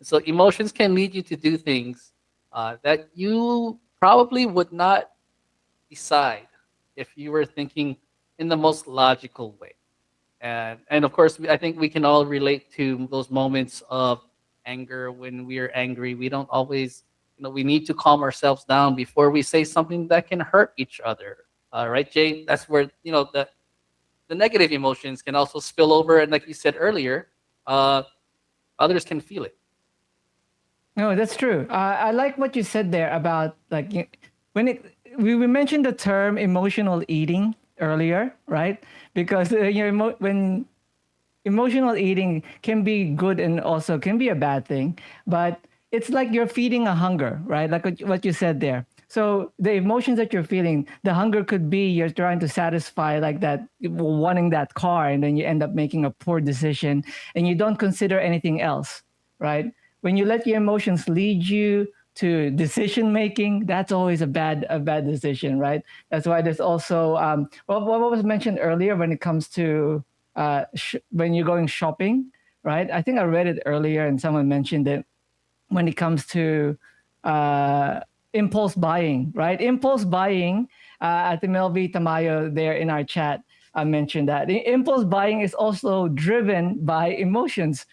So emotions can lead you to do things that you probably would not decide if you were thinking in the most logical way. And of course, I think we can all relate to those moments of anger. When we are angry, we don't always, we need to calm ourselves down before we say something that can hurt each other. Right, Jay? That's where the negative emotions can also spill over, and like you said earlier, others can feel it. No, that's true. I like what you said there about like when we mentioned the term emotional eating earlier, right? Because when emotional eating can be good and also can be a bad thing, but it's like you're feeding a hunger, right? Like what you said there. So the emotions that you're feeling, the hunger could be you're trying to satisfy like that, wanting that car, and then you end up making a poor decision and you don't consider anything else, right? When you let your emotions lead you to decision making, that's always a bad decision, right? That's why there's also what was mentioned earlier when it comes to when you're going shopping, right? I think I read it earlier and someone mentioned it when it comes to uh, impulse buying, right? Impulse buying, at the Melvi Tamayo there in our chat, mentioned that. Impulse buying is also driven by emotions.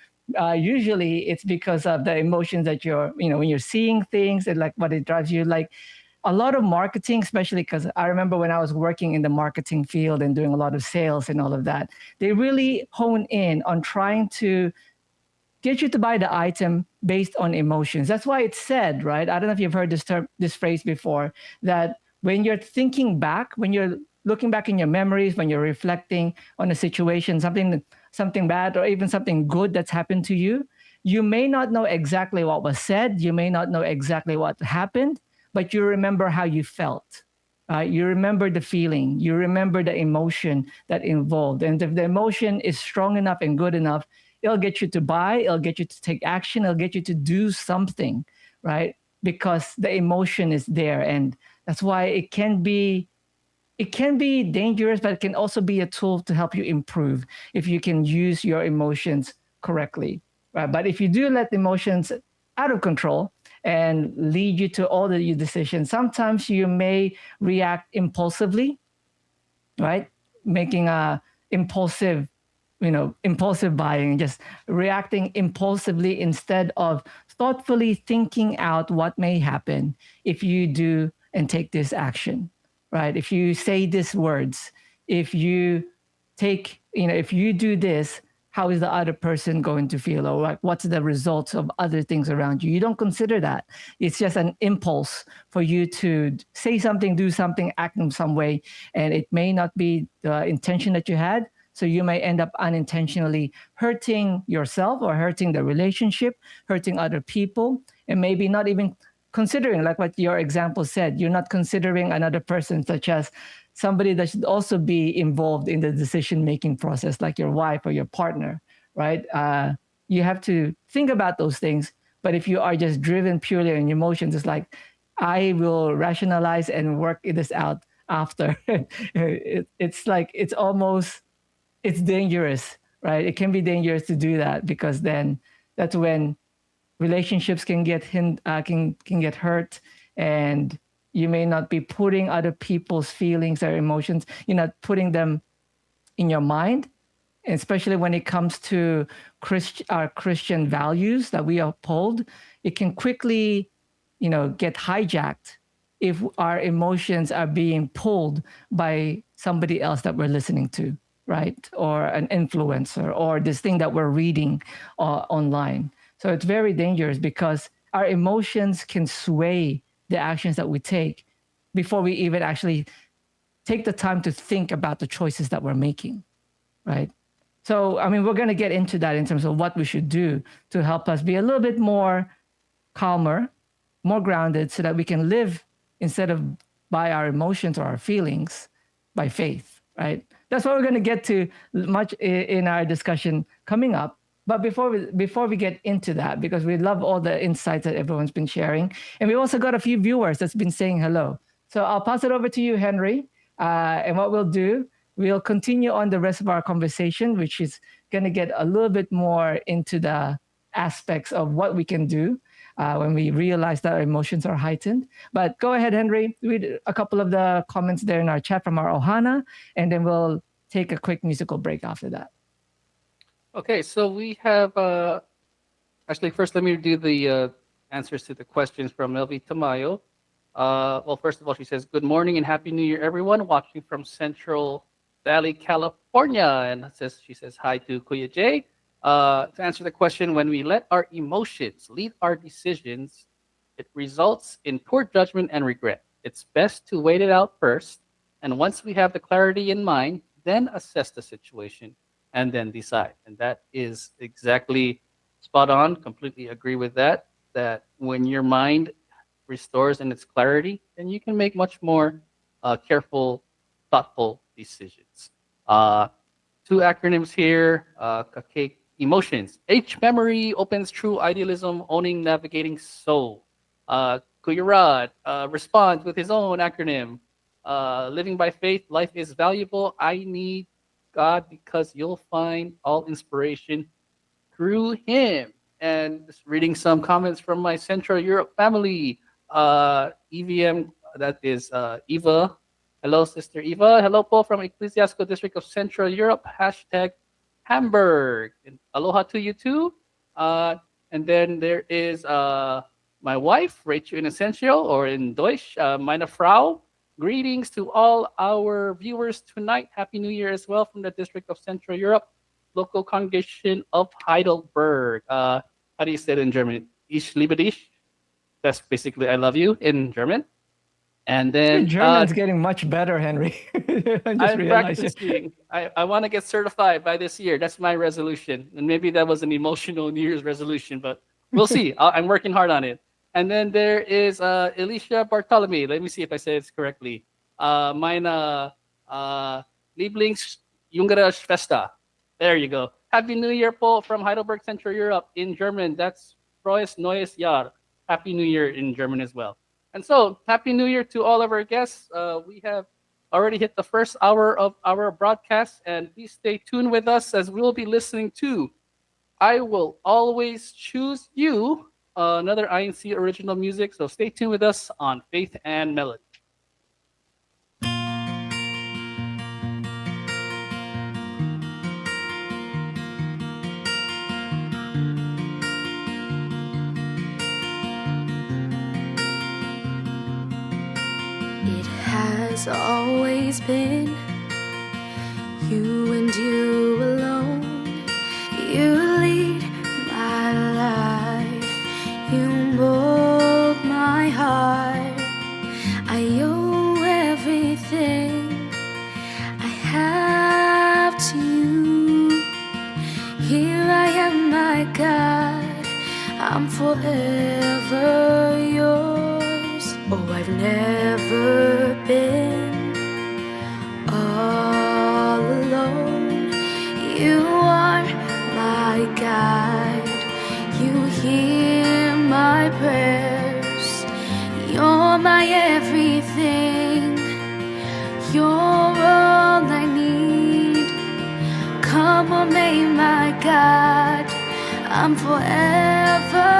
Usually it's because of the emotions that when you're seeing things and like what it drives you. Like a lot of marketing, especially because I remember when I was working in the marketing field and doing a lot of sales and all of that, they really hone in on trying to get you to buy the item based on emotions. That's why it's said, right? I don't know if you've heard this phrase before, that when you're thinking back, when you're looking back in your memories, when you're reflecting on a situation, something bad or even something good that's happened to you, you may not know exactly what was said, you may not know exactly what happened, but you remember how you felt. You remember the feeling, you remember the emotion that involved. And if the emotion is strong enough and good enough, it'll get you to buy, it'll get you to take action, it'll get you to do something, right? Because the emotion is there. And that's why it can be dangerous, but it can also be a tool to help you improve if you can use your emotions correctly, right? But if you do let emotions out of control and lead you to all your decisions, sometimes you may react impulsively, right? Making a impulsive buying, just reacting impulsively instead of thoughtfully thinking out what may happen if you do and take this action, right? If you say these words, if you if you do this, how is the other person going to feel, or like what's the results of other things around you? You don't consider that. It's just an impulse for you to say something, do something, act in some way, and it may not be the intention that you had. So you may end up unintentionally hurting yourself or hurting the relationship, hurting other people, and maybe not even considering, like what your example said, you're not considering another person, such as somebody that should also be involved in the decision making process, like your wife or your partner, right? You have to think about those things. But if you are just driven purely on emotions, it's like, I will rationalize and work this out after. It's like, it's almost it's dangerous, right? It can be dangerous to do that because then that's when relationships can get can get hurt, and you may not be putting other people's feelings or emotions. You're not putting them in your mind, especially when it comes to our Christian values that we uphold. It can quickly, get hijacked if our emotions are being pulled by somebody else that we're listening to, right? Or an influencer, or this thing that we're reading online. So it's very dangerous because our emotions can sway the actions that we take before we even actually take the time to think about the choices that we're making, right? So, I mean, we're going to get into that in terms of what we should do to help us be a little bit more calmer, more grounded, so that we can live instead of by our emotions or our feelings, by faith, right? That's what we're going to get to much in our discussion coming up. But before we get into that, because we love all the insights that everyone's been sharing, and we also got a few viewers that's been saying hello. So I'll pass it over to you, Henry. And what we'll do, we'll continue on the rest of our conversation, which is going to get a little bit more into the aspects of what we can do when we realize that our emotions are heightened. But go ahead, Henry, read a couple of the comments there in our chat from our Ohana, and then we'll take a quick musical break after that. Okay, so we have, actually, first let me do the answers to the questions from Melvi Tamayo. Well, first of all, she says, good morning and Happy New Year, everyone, watching from Central Valley, California. And she says hi to Kuya Jay. To answer the question, when we let our emotions lead our decisions, it results in poor judgment and regret. It's best to wait it out first. And once we have the clarity in mind, then assess the situation and then decide. And that is exactly spot on. Completely agree with that. That when your mind restores in its clarity, then you can make much more careful, thoughtful decisions. Two acronyms here. Emotions. H memory opens true idealism, owning navigating soul. Kuya Rod responds with his own acronym. Living by faith, life is valuable. I need God because you'll find all inspiration through Him. And just reading some comments from my Central Europe family. EVM, that is Eva. Hello, Sister Eva. Hello, Paul from Ecclesiastical District of Central Europe. Hashtag Hamburg. And aloha to you too. And then there is my wife, Rachel in Essential, or in Deutsch, meine Frau. Greetings to all our viewers tonight. Happy New Year as well from the District of Central Europe, local congregation of Heidelberg. How do you say it in German? Ich liebe dich. That's basically I love you in German. And then Your German's getting much better, Henry. I'm practicing. I want to get certified by this year. That's my resolution. And maybe that was an emotional New Year's resolution, but we'll see. I'm working hard on it. And then there is Alicia Bartolome. Let me see if I said it correctly. Meine Lieblingsjüngerer There you go. Happy New Year, Paul, from Heidelberg, Central Europe in German. That's Frohes Neues Jahr. Happy New Year in German as well. And so, Happy New Year to all of our guests. We have already hit the first hour of our broadcast, and please stay tuned with us as we'll be listening to I Will Always Choose You, another INC original music. So stay tuned with us on Faith and Melody. It has always been you and you alone. You lead my life, you mold my heart. I owe everything I have to you. Here I am, my God, I'm forever yours. Oh, I've never been all alone. You are my guide, you hear my prayers. You're my everything, you're all I need. trouble me, my God. I'm forever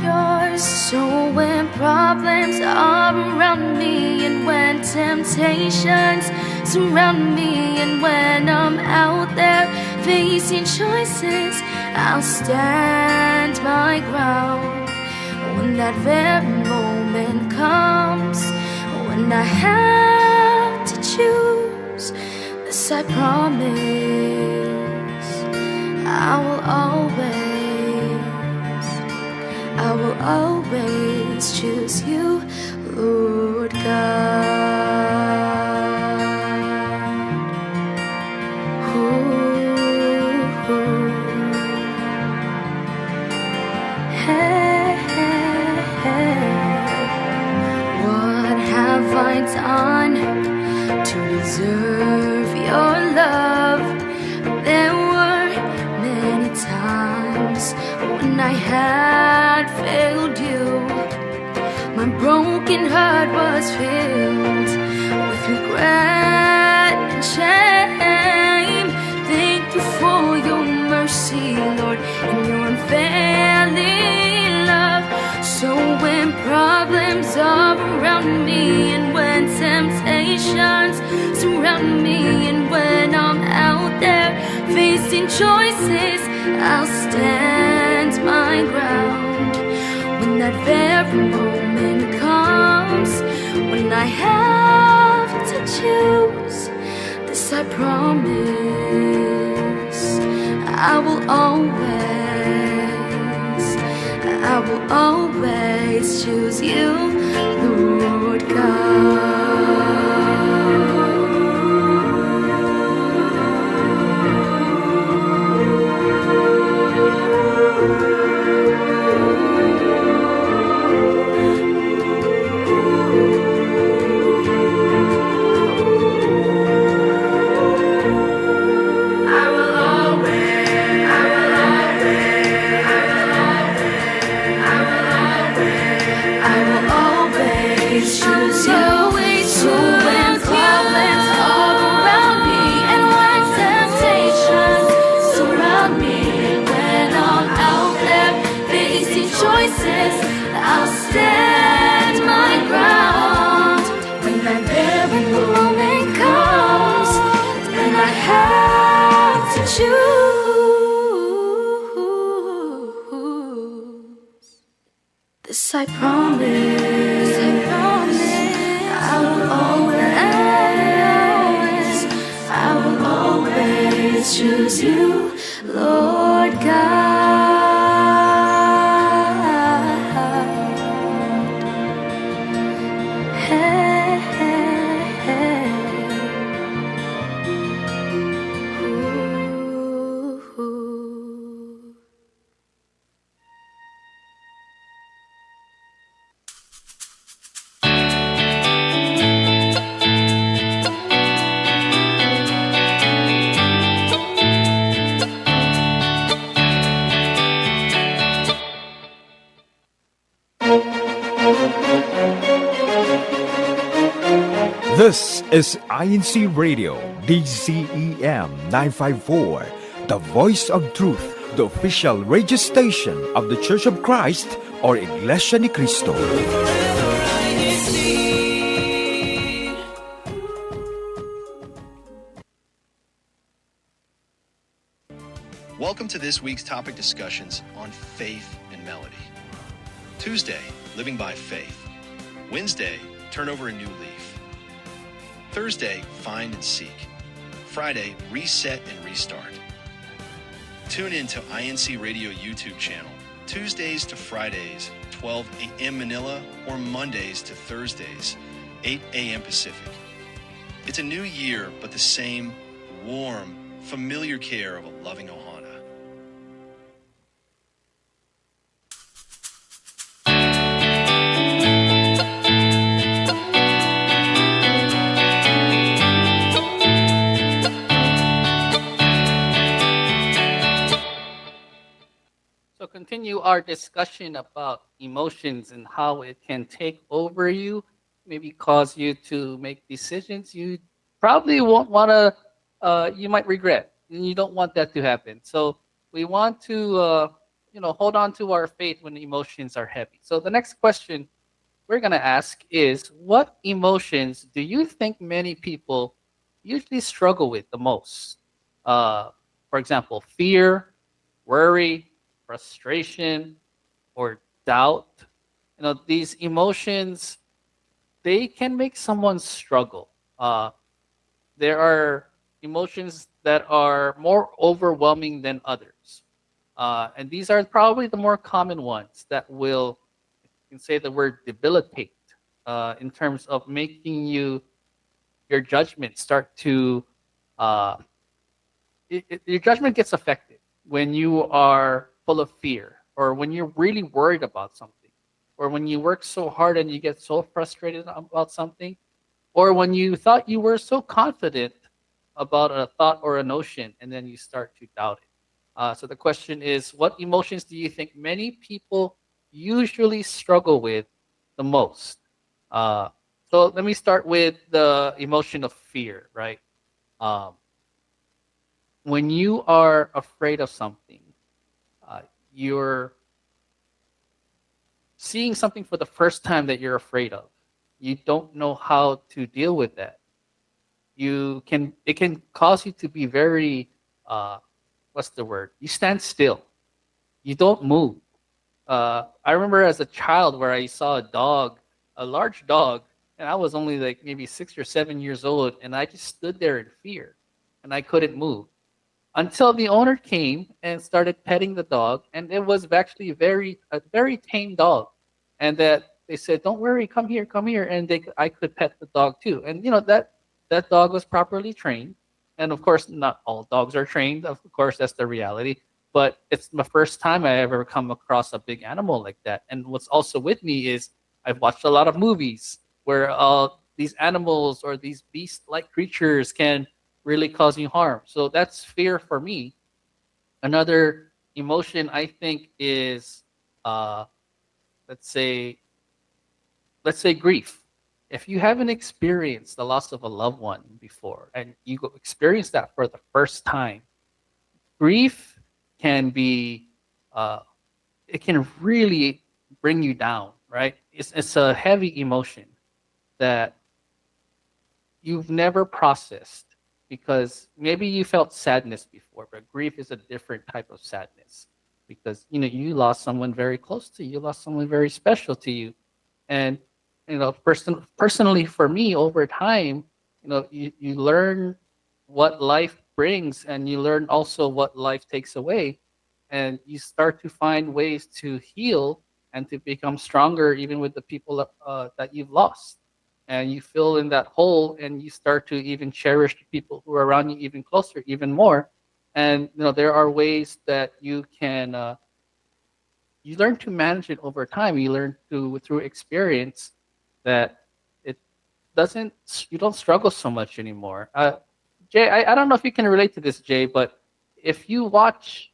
yours. So when problems are around me, and when temptations surround me, and when I'm out there facing choices, I'll stand my ground. When that very moment comes, when I have to choose, this I promise, I will always choose you, Lord God. Ooh. Hey, what have I done to deserve your love? There were many times when I had failed you. My broken heart was filled with regret and shame. Thank you for your mercy, Lord, and your unfailing love. So when problems are around me, and when temptations surround me, and when I'm out there facing choices, I'll stand my ground. When that very moment comes, when I have to choose, this I promise, I will always choose you, Lord God. Choose you. So when problems are around me, and when temptations surround me, and when I'm out there facing choices, I'll stand my ground. When that very moment comes, when I have to choose, this I promise, I will always choose you, Lord God. Hey, ooh. This is INCRadio, DCEM 954, the voice of truth, the official radio station of the Church of Christ or Iglesia ni Cristo. Welcome to this week's topic discussions on faith and melody. Tuesday, living by faith. Wednesday, turn over a new leaf. Thursday, find and seek. Friday, reset and restart. Tune in to INC Radio YouTube channel, Tuesdays to Fridays, 12 a.m. Manila, or Mondays to Thursdays, 8 a.m. Pacific. It's a new year, but the same warm, familiar care of a loving Ohana. So continue our discussion about emotions and how it can take over you, maybe cause you to make decisions you probably won't want to, you might regret. And you don't want that to happen. So we want to, hold on to our faith when emotions are heavy. So the next question we're going to ask is, what emotions do you think many people usually struggle with the most? Uh, for example, fear, worry, frustration, or doubt. These emotions, they can make someone struggle. There are emotions that are more overwhelming than others. And these are probably the more common ones that will, you can say the word debilitate, in terms of making your judgment start to, uh, your judgment gets affected when you are full of fear, or when you're really worried about something, or when you work so hard and you get so frustrated about something, or when you thought you were so confident about a thought or a notion and then you start to doubt it. So the question is, what emotions do you think many people usually struggle with the most? Uh, so let me start with the emotion of fear, right? Um, when you are afraid of something, you're seeing something for the first time that you're afraid of. You don't know how to deal with that. It can cause you to be very, uh, what's the word? You stand still. You don't move. I remember as a child where I saw a dog, a large dog, and I was only like maybe 6 or 7 years old, and I just stood there in fear, and I couldn't move until the owner came and started petting the dog, and it was actually a very tame dog, and that they said, "Don't worry, come here," and I could pet the dog too, and that dog was properly trained, and of course, not all dogs are trained. Of course, that's the reality. But it's the first time I ever come across a big animal like that. And what's also with me is I've watched a lot of movies where these animals or these beast-like creatures can really cause you harm. So that's fear for me. Another emotion I think is, uh, let's say, grief. If you haven't experienced the loss of a loved one before and you experience that for the first time, grief can be, uh, it can really bring you down, right? It's a heavy emotion that you've never processed, because maybe you felt sadness before, but grief is a different type of sadness, because you lost someone very close to you, you lost someone very special to you. And personally for me, over time, you learn what life brings, and you learn also what life takes away, and you start to find ways to heal and to become stronger even with the people that you've lost, and you fill in that hole, and you start to even cherish the people who are around you even closer, even more. And there are ways that you learn to manage it over time. You learn through experience that it doesn't you don't struggle so much anymore. Jay, I don't know if you can relate to this, Jay, but if you watch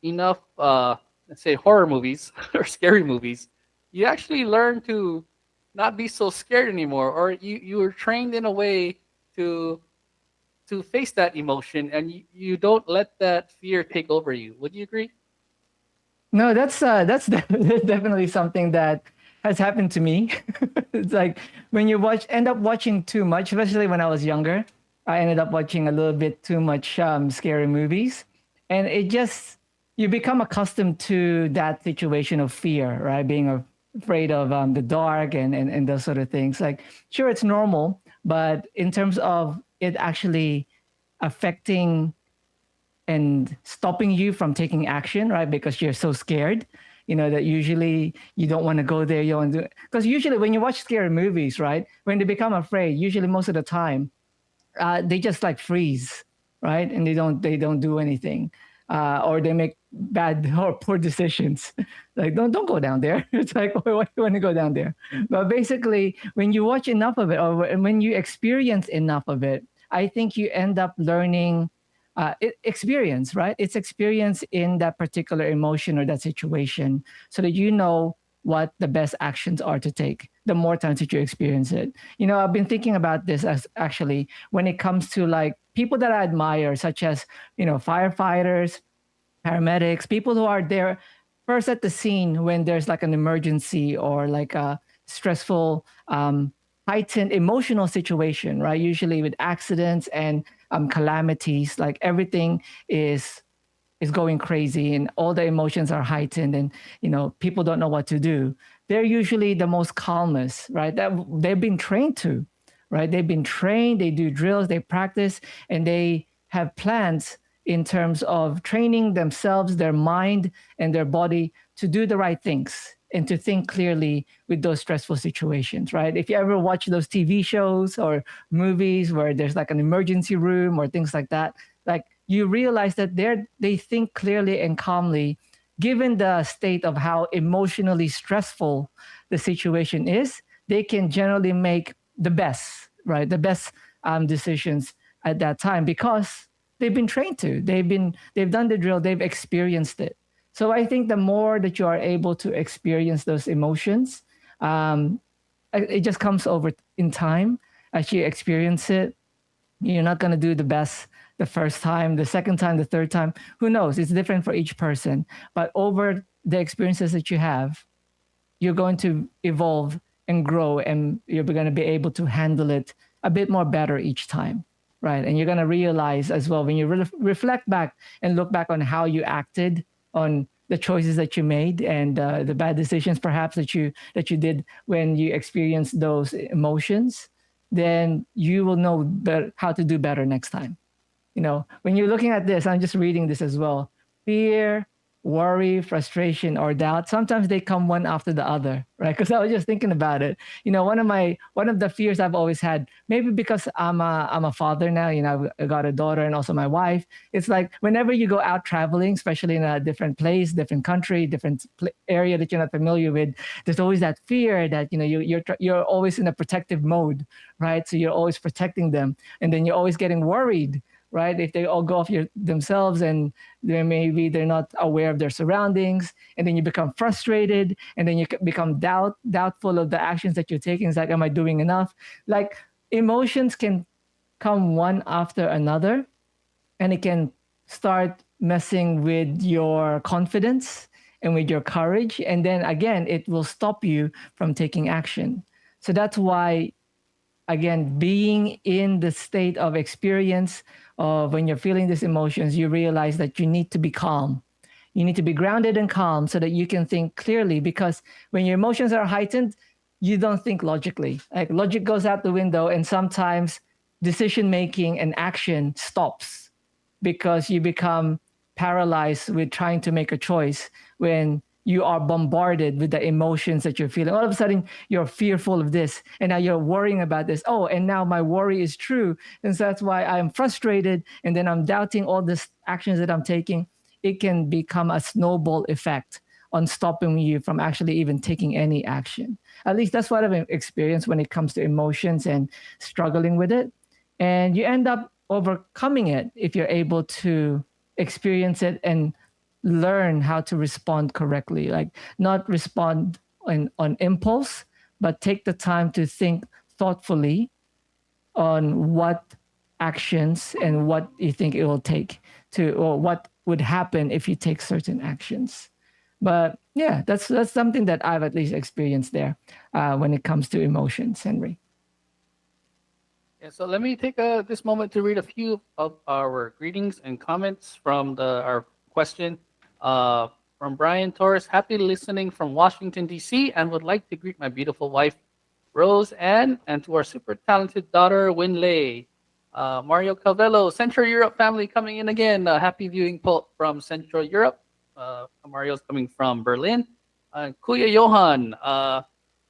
enough, let's say, horror movies or scary movies, you actually learn to not be so scared anymore, or you are trained in a way to face that emotion, and you don't let that fear take over you. Would you agree? No, that's that's definitely something that has happened to me. It's like when you end up watching too much, especially when I was younger. I ended up watching a little bit too much scary movies, and it just you become accustomed to that situation of fear, right? Being afraid of the dark and those sort of things. Like, sure, it's normal, but in terms of it actually affecting and stopping you from taking action, right? Because you're so scared, that usually you don't want to go there. You don't want to do it. Because usually when you watch scary movies, right? When they become afraid, usually most of the time, they just like freeze, right? And they don't do anything, or they make bad or poor decisions. Like, don't go down there. It's like, why do you want to go down there? But basically, when you watch enough of it, or when you experience enough of it, I think you end up learning experience, right? It's experience in that particular emotion or that situation, so that you know what the best actions are to take the more times that you experience it. I've been thinking about this as actually when it comes to like people that I admire, such as, firefighters, paramedics, people who are there first at the scene when there's like an emergency or like a stressful, heightened emotional situation, right? Usually with accidents and calamities, like everything is going crazy and all the emotions are heightened, and people don't know what to do. They're usually the most calmest, right? That they've been trained to, right? They've been trained, they do drills, they practice, and they have plans in terms of training themselves, their mind and their body to do the right things and to think clearly with those stressful situations, right? If you ever watch those TV shows or movies where there's like an emergency room or things like that, like you realize that they think clearly and calmly, given the state of how emotionally stressful the situation is. They can generally make the best, right? The best decisions at that time because they've been trained to. They've done the drill. They've experienced it. So I think the more that you are able to experience those emotions, it just comes over in time as you experience it. You're not going to do the best the first time, the second time, the third time. Who knows? It's different for each person. But over the experiences that you have, you're going to evolve and grow, and you're going to be able to handle it a bit more better each time, right? And you're going to realize as well when you reflect back and look back on how you acted, on the choices that you made, and the bad decisions perhaps that you did when you experienced those emotions, then you will know how to do better next time. When you're looking at this, I'm just reading this as well. Fear, worry, frustration, or doubt, sometimes they come one after the other, right? Because I was just thinking about it. One of the fears I've always had, maybe because I'm a father now, I got a daughter and also my wife. It's like whenever you go out traveling, especially in a different place, different country, different area that you're not familiar with, there's always that fear that, you're always in a protective mode, right? So you're always protecting them. And then you're always getting worried, right? If they all go off themselves and maybe they're not aware of their surroundings, and then you become frustrated, and then you become doubtful of the actions that you're taking. It's like, am I doing enough? Like emotions can come one after another, and it can start messing with your confidence and with your courage. And then again, it will stop you from taking action. So that's why, again, being in the state of experience of when you're feeling these emotions, you realize that you need to be calm. You need to be grounded and calm so that you can think clearly, because when your emotions are heightened, you don't think logically. Like logic goes out the window, and sometimes decision-making and action stops because you become paralyzed with trying to make a choice when you are bombarded with the emotions that you're feeling. All of a sudden, you're fearful of this, and now you're worrying about this. Oh, and now my worry is true. And so that's why I'm frustrated, and then I'm doubting all these actions that I'm taking. It can become a snowball effect on stopping you from actually even taking any action. At least that's what I've experienced when it comes to emotions and struggling with it. And you end up overcoming it if you're able to experience it and learn how to respond correctly, like not respond on impulse, but take the time to think thoughtfully on what actions and what you think it will take to, or what would happen if you take certain actions. But yeah, that's something that I've at least experienced there when it comes to emotions, Henry. Yeah, so let me take this moment to read a few of our greetings and comments from our question. From Brian Torres, happy listening from Washington, D.C., and would like to greet my beautiful wife, Rose Ann, and to our super talented daughter, Winlay. Mario Calvello, Central Europe family coming in again. Happy viewing from Central Europe. Mario's coming from Berlin. Kuya Johan,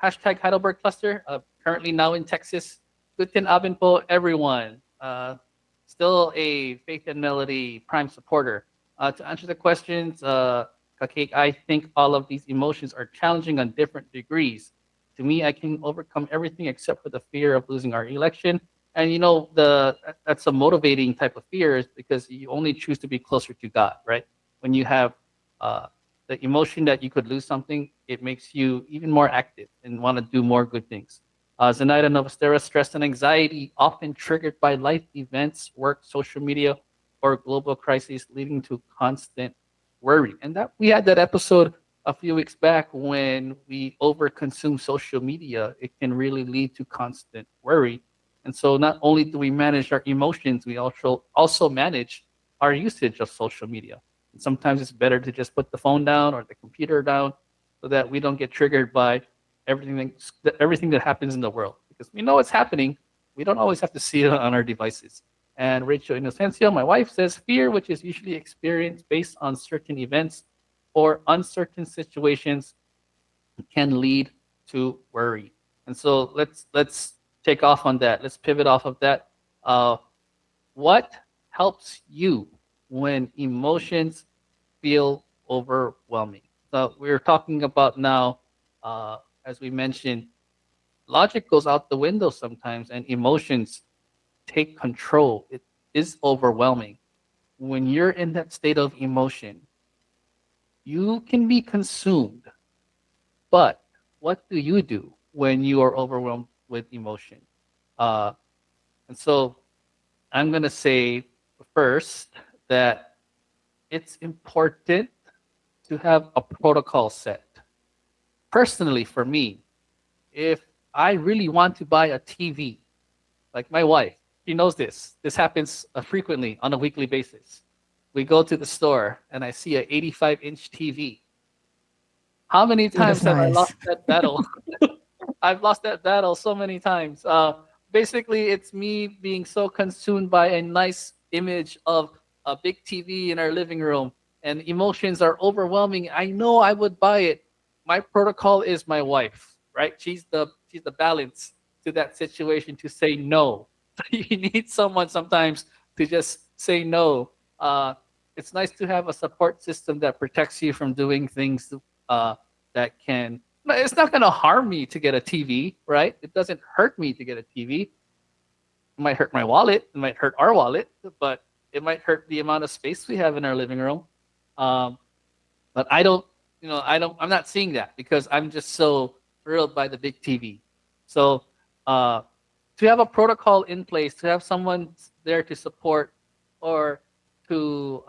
hashtag Heidelberg Cluster, currently now in Texas. Guten Abend po, everyone. Still a Faith and Melody prime supporter. To answer the questions, Kakek, I think all of these emotions are challenging on different degrees. To me, I can overcome everything except for the fear of losing our election. And that's a motivating type of fear, because you only choose to be closer to God, right? When you have the emotion that you could lose something, it makes you even more active and want to do more good things. Zenaida Novostera, stress and anxiety often triggered by life events, work, social media, or global crises leading to constant worry. And that we had that episode a few weeks back when we overconsume social media, it can really lead to constant worry. And so not only do we manage our emotions, we also manage our usage of social media. And sometimes it's better to just put the phone down or the computer down so that we don't get triggered by everything that happens in the world, because we know it's happening. We don't always have to see it on our devices. And Rachel Inocencio, my wife, says fear, which is usually experienced based on certain events or uncertain situations, can lead to worry. And so let's take off on that. Let's pivot off of that. What helps you when emotions feel overwhelming? So we're talking about now, as we mentioned, logic goes out the window sometimes, and emotions take control. It is overwhelming. When you're in that state of emotion, you can be consumed. But what do you do when you are overwhelmed with emotion? And so I'm going to say first that it's important to have a protocol set. Personally, for me, if I really want to buy a TV, like my wife, she knows this. This happens frequently on a weekly basis. We go to the store and I see an 85-inch TV. How many times have I lost that battle? I've lost that battle so many times. Basically, it's me being so consumed by a nice image of a big TV in our living room, and emotions are overwhelming. I know I would buy it. My protocol is my wife, right? She's the balance to that situation to say no. You need someone sometimes to just say no. It's nice to have a support system that protects you from doing things that can. It's not going to harm me to get a TV, right? It doesn't hurt me to get a TV. It might hurt my wallet. It might hurt our wallet, but it might hurt the amount of space we have in our living room. But I don't, I'm not seeing that because I'm just so thrilled by the big TV. So to have a protocol in place, to have someone there to support or to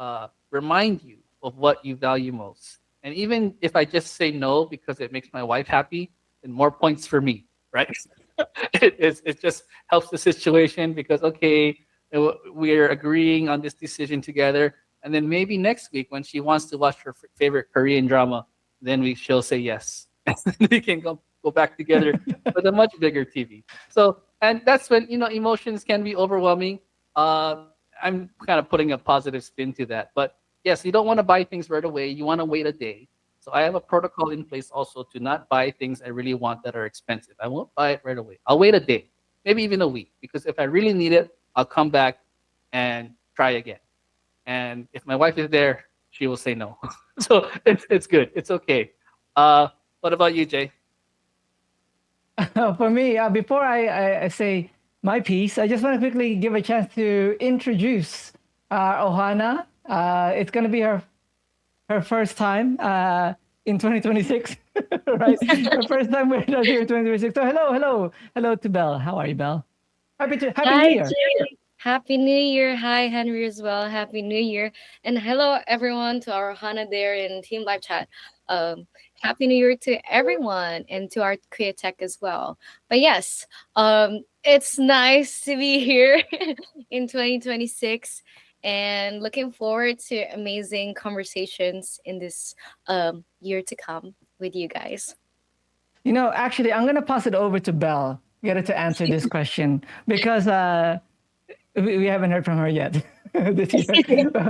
remind you of what you value most. And even if I just say no because it makes my wife happy, then more points for me, right? it just helps the situation because, okay, we're agreeing on this decision together. And then maybe next week when she wants to watch her favorite Korean drama, then she'll say yes. We can go back together with a much bigger TV. So, and that's when, emotions can be overwhelming. I'm kind of putting a positive spin to that. But yes, you don't want to buy things right away. You want to wait a day. So I have a protocol in place also to not buy things I really want that are expensive. I won't buy it right away. I'll wait a day, maybe even a week, because if I really need it, I'll come back and try again. And if my wife is there, she will say no. So it's good. It's okay. What about you, Jay? For me, before I say my piece, I just want to quickly give a chance to introduce Ohana. It's going to be her first time in 2026, right? Her first time with us here in 2026. So hello to Belle. How are you, Belle? Happy New Year. Jay. Happy New Year. Hi, Henry, as well. Happy New Year. And hello, everyone, to our Hana there in Team Live Chat. Happy New Year to everyone and to our Korea Tech as well. But yes, it's nice to be here in 2026 and looking forward to amazing conversations in this year to come with you guys. Actually, I'm going to pass it over to Belle, get her to answer this question because we haven't heard from her yet this year.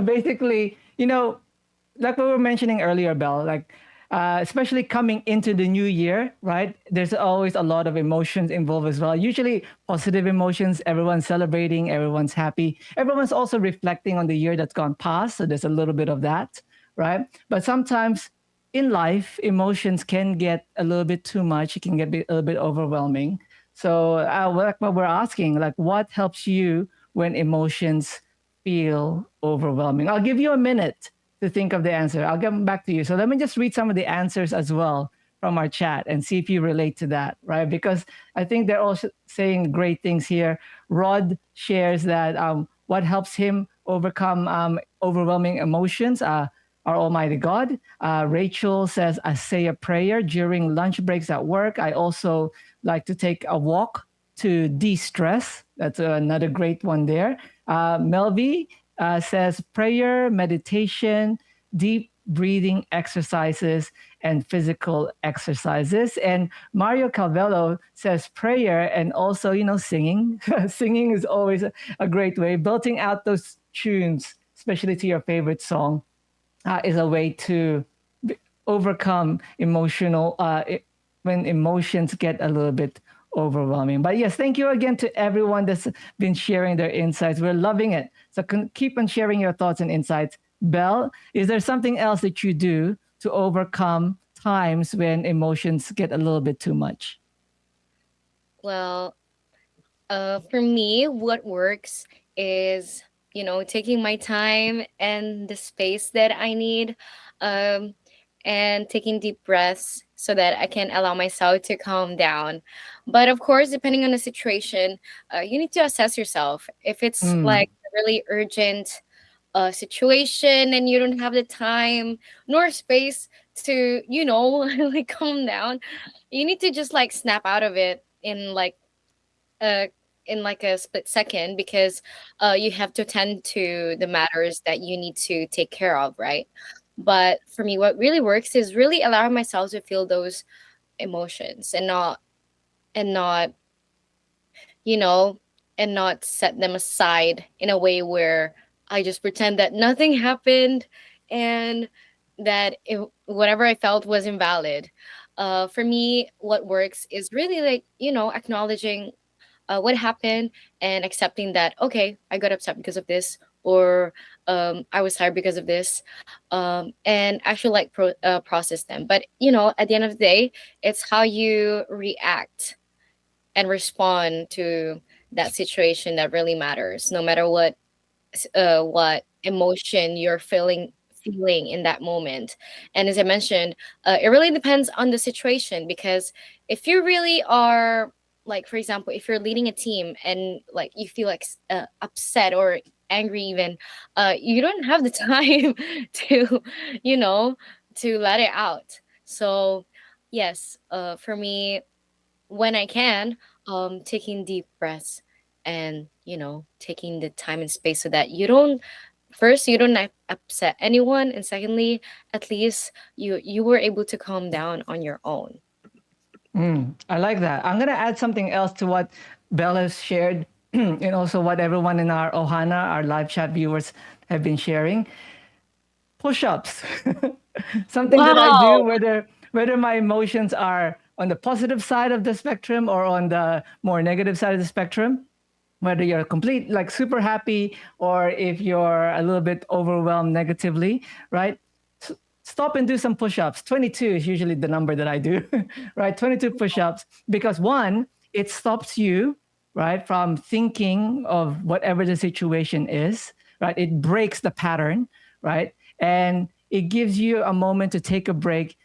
Basically, like we were mentioning earlier, Belle, like especially coming into the new year, right? There's always a lot of emotions involved as well. Usually positive emotions, everyone's celebrating, everyone's happy. Everyone's also reflecting on the year that's gone past. So there's a little bit of that, right? But sometimes in life, emotions can get a little bit too much. It can get a little bit overwhelming. So like what we're asking, like what helps you when emotions feel overwhelming? I'll give you a minute to think of the answer. I'll get back to you. So let me just read some of the answers as well from our chat and see if you relate to that, right? Because I think they're also saying great things here. Rod shares that what helps him overcome overwhelming emotions. Our Almighty God. Rachel says, I say a prayer during lunch breaks at work. I also like to take a walk to de-stress. That's another great one there. Melvi says prayer, meditation, deep breathing exercises, and physical exercises. And Mario Calvello says prayer and also, singing. Singing is always a great way. Belting out those tunes, especially to your favorite song, is a way to overcome when emotions get a little bit overwhelming. But yes, thank you again to everyone that's been sharing their insights. We're loving it. So keep on sharing your thoughts and insights. Belle, is there something else that you do to overcome times when emotions get a little bit too much? Well, for me, what works is, taking my time and the space that I need, um, and taking deep breaths so that I can allow myself to calm down. But of course, depending on the situation, you need to assess yourself. If it's Mm, like a really urgent situation and you don't have the time nor space to, like calm down, you need to just like snap out of it uh, in like a split second because you have to tend to the matters that you need to take care of, right? But for me, what really works is really allowing myself to feel those emotions and not you know and not set them aside in a way where I just pretend that nothing happened and that whatever I felt was invalid. For me, what works is really like acknowledging what happened and accepting that, okay, I got upset because of this, or I was tired because of this, and actually like process them. But at the end of the day, it's how you react and respond to that situation that really matters, no matter what emotion you're feeling in that moment. And as I mentioned, it really depends on the situation, because if you really are, like, for example, if you're leading a team and like you feel like upset or angry even, you don't have the time to you know to let it out. So yes, for me, when I can, taking deep breaths and taking the time and space so that you don't upset anyone, and secondly, at least you were able to calm down on your own. I like that. I'm going to add something else to what Bella's shared and also what everyone in our Ohana, our live chat viewers, have been sharing. Push-ups. Something that I do, Wow. whether my emotions are on the positive side of the spectrum or on the more negative side of the spectrum, whether you're complete like super happy or if you're a little bit overwhelmed negatively, right? Stop and do some push-ups. 22 is usually the number that I do, right? 22 push-ups, because one, it stops you, right, from thinking of whatever the situation is, right? It breaks the pattern, right? And it gives you a moment to take a break.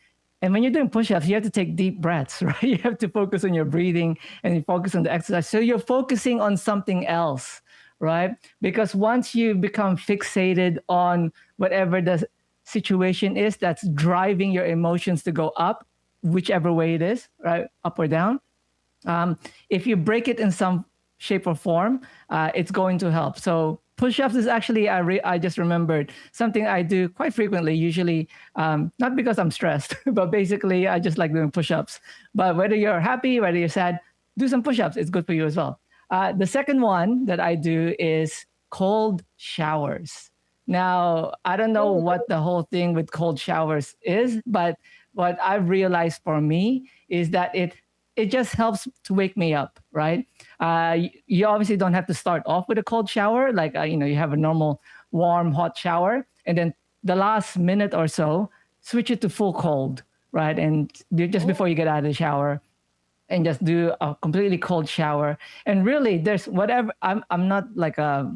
And when you're doing push-ups, you have to take deep breaths, right? You have to focus on your breathing and you focus on the exercise. So you're focusing on something else, right? Because once you become fixated on whatever the situation is that's driving your emotions to go up, whichever way it is, right? Up or down. If you break it in some shape or form, it's going to help. So push-ups is actually, I just remembered, something I do quite frequently, usually not because I'm stressed, but basically I just like doing push-ups. But whether you're happy, whether you're sad, do some push-ups. It's good for you as well. The second one that I do is cold showers. Now, I don't know what the whole thing with cold showers is, but what I've realized for me is that it just helps to wake me up, right? You obviously don't have to start off with a cold shower, like you have a normal warm hot shower, and then the last minute or so, switch it to full cold, right? And just before you get out of the shower, and just do a completely cold shower. And really, there's whatever. I'm not like a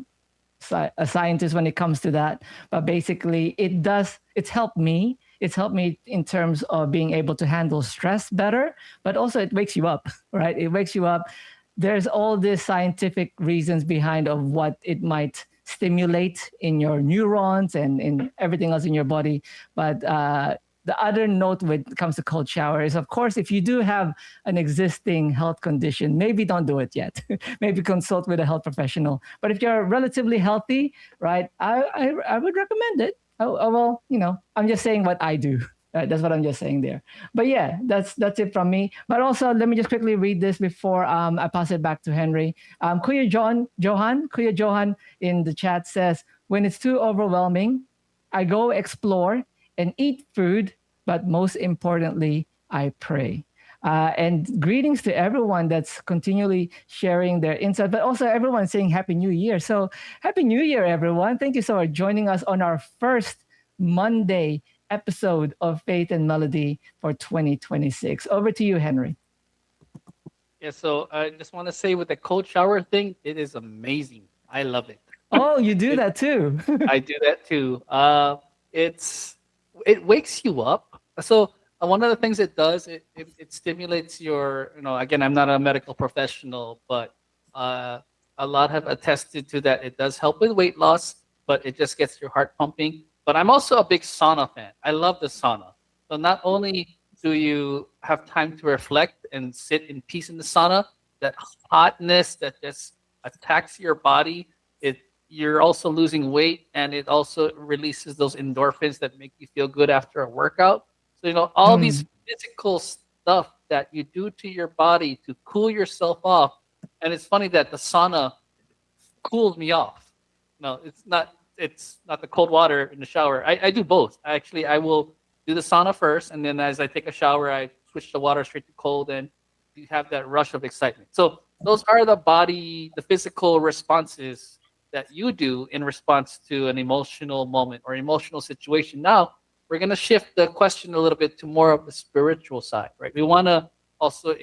scientist when it comes to that, but basically, it's helped me it's helped me in terms of being able to handle stress better, but also it wakes you up, right? It wakes you up. There's all these scientific reasons behind of what it might stimulate in your neurons and in everything else in your body. But the other note when it comes to cold shower is, of course, if you do have an existing health condition, maybe don't do it yet. Maybe consult with a health professional. But if you're relatively healthy, right, I would recommend it. Well, I'm just saying what I do. That's what I'm just saying there. But yeah, that's it from me. But also, let me just quickly read this before I pass it back to Henry. Kuya Johan in the chat says, when it's too overwhelming, I go explore and eat food, but most importantly, I pray. And greetings to everyone that's continually sharing their insight, but also everyone saying Happy New Year. So, Happy New Year, everyone. Thank you so much for joining us on our first Monday episode of Faith and Melody for 2026. Over to you, Henry. Yeah, so I just want to say with the cold shower thing, it is amazing. I love it. Oh, you do that too. I do that too. It wakes you up. So one of the things it does, it stimulates your, again, I'm not a medical professional, but a lot have attested to that. It does help with weight loss, but it just gets your heart pumping. But I'm also a big sauna fan. I love the sauna. So not only do you have time to reflect and sit in peace in the sauna, that hotness that just attacks your body, you're also losing weight, and it also releases those endorphins that make you feel good after a workout. So, all these physical stuff that you do to your body to cool yourself off. And it's funny that the sauna cools me off. No, it's not the cold water in the shower. I do both. Actually, I will do the sauna first, and then as I take a shower, I switch the water straight to cold, and you have that rush of excitement. So those are the physical responses that you do in response to an emotional moment or emotional situation. Now, we're going to shift the question a little bit to more of the spiritual side, right? We want to also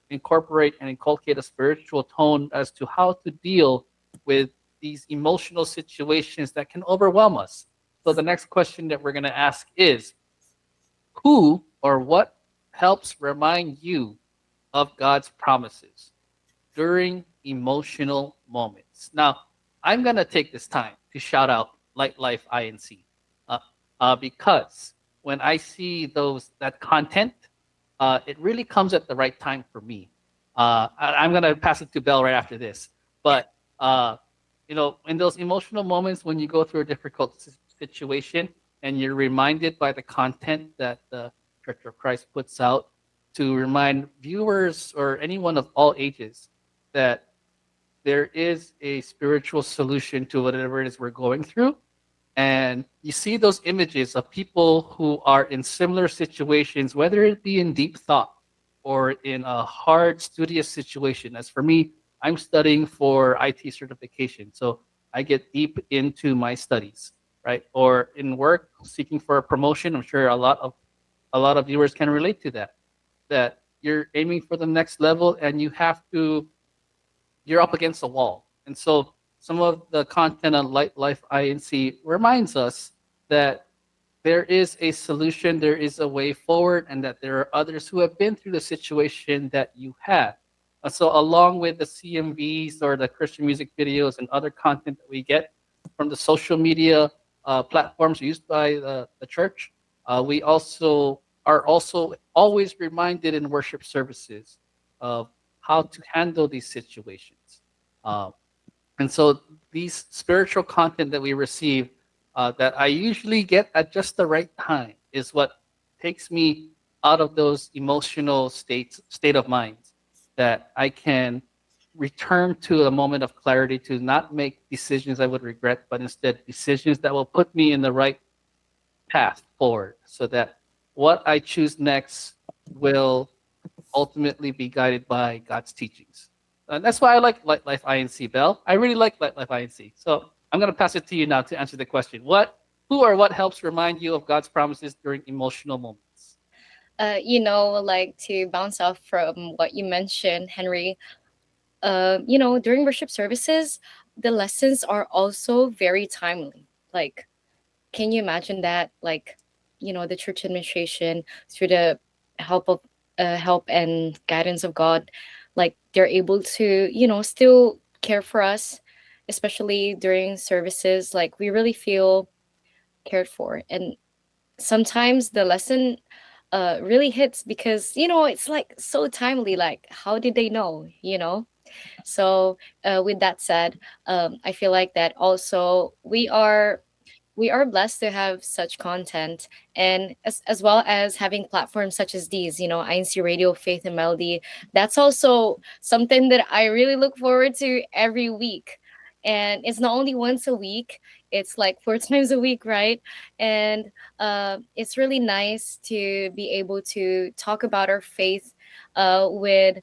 incorporate and inculcate a spiritual tone as to how to deal with these emotional situations that can overwhelm us. So the next question that we're going to ask is, who or what helps remind you of God's promises during emotional moments? Now, I'm going to take this time to shout out Light Life INC because when I see that content, it really comes at the right time for me. I'm going to pass it to Belle right after this. But, in those emotional moments when you go through a difficult situation and you're reminded by the content that the Church of Christ puts out to remind viewers or anyone of all ages that there is a spiritual solution to whatever it is we're going through. And you see those images of people who are in similar situations, whether it be in deep thought or in a hard, studious situation. As for me, I'm studying for IT certification. So I get deep into my studies, right? Or in work, seeking for a promotion. I'm sure a lot of viewers can relate to that you're aiming for the next level and you're up against a wall. And so some of the content on Light Life INC reminds us that there is a solution, there is a way forward, and that there are others who have been through the situation that you had. So along with the CMVs or the Christian music videos and other content that we get from the social media platforms used by the church, we also are always reminded in worship services of how to handle these situations. And so these spiritual content that we receive that I usually get at just the right time is what takes me out of those emotional state of mind, that I can return to a moment of clarity to not make decisions I would regret, but instead decisions that will put me in the right path forward so that what I choose next will ultimately be guided by God's teachings. And that's why I like Light Life INC, Belle. I really like Light Life INC. So I'm going to pass it to you now to answer the question. Who or what helps remind you of God's promises during emotional moments? Like to bounce off from what you mentioned, Henry, during worship services, the lessons are also very timely. Like, can you imagine that? Like, the church administration, through the help of help and guidance of God, like they're able to, still care for us, especially during services. Like we really feel cared for. And sometimes the lesson really hits because, it's like so timely. Like, how did they know? So, with that said, I feel like that also we are blessed to have such content, and as well as having platforms such as these, INC Radio, Faith and Melody. That's also something that I really look forward to every week. And it's not only once a week, it's like four times a week, right? And it's really nice to be able to talk about our faith with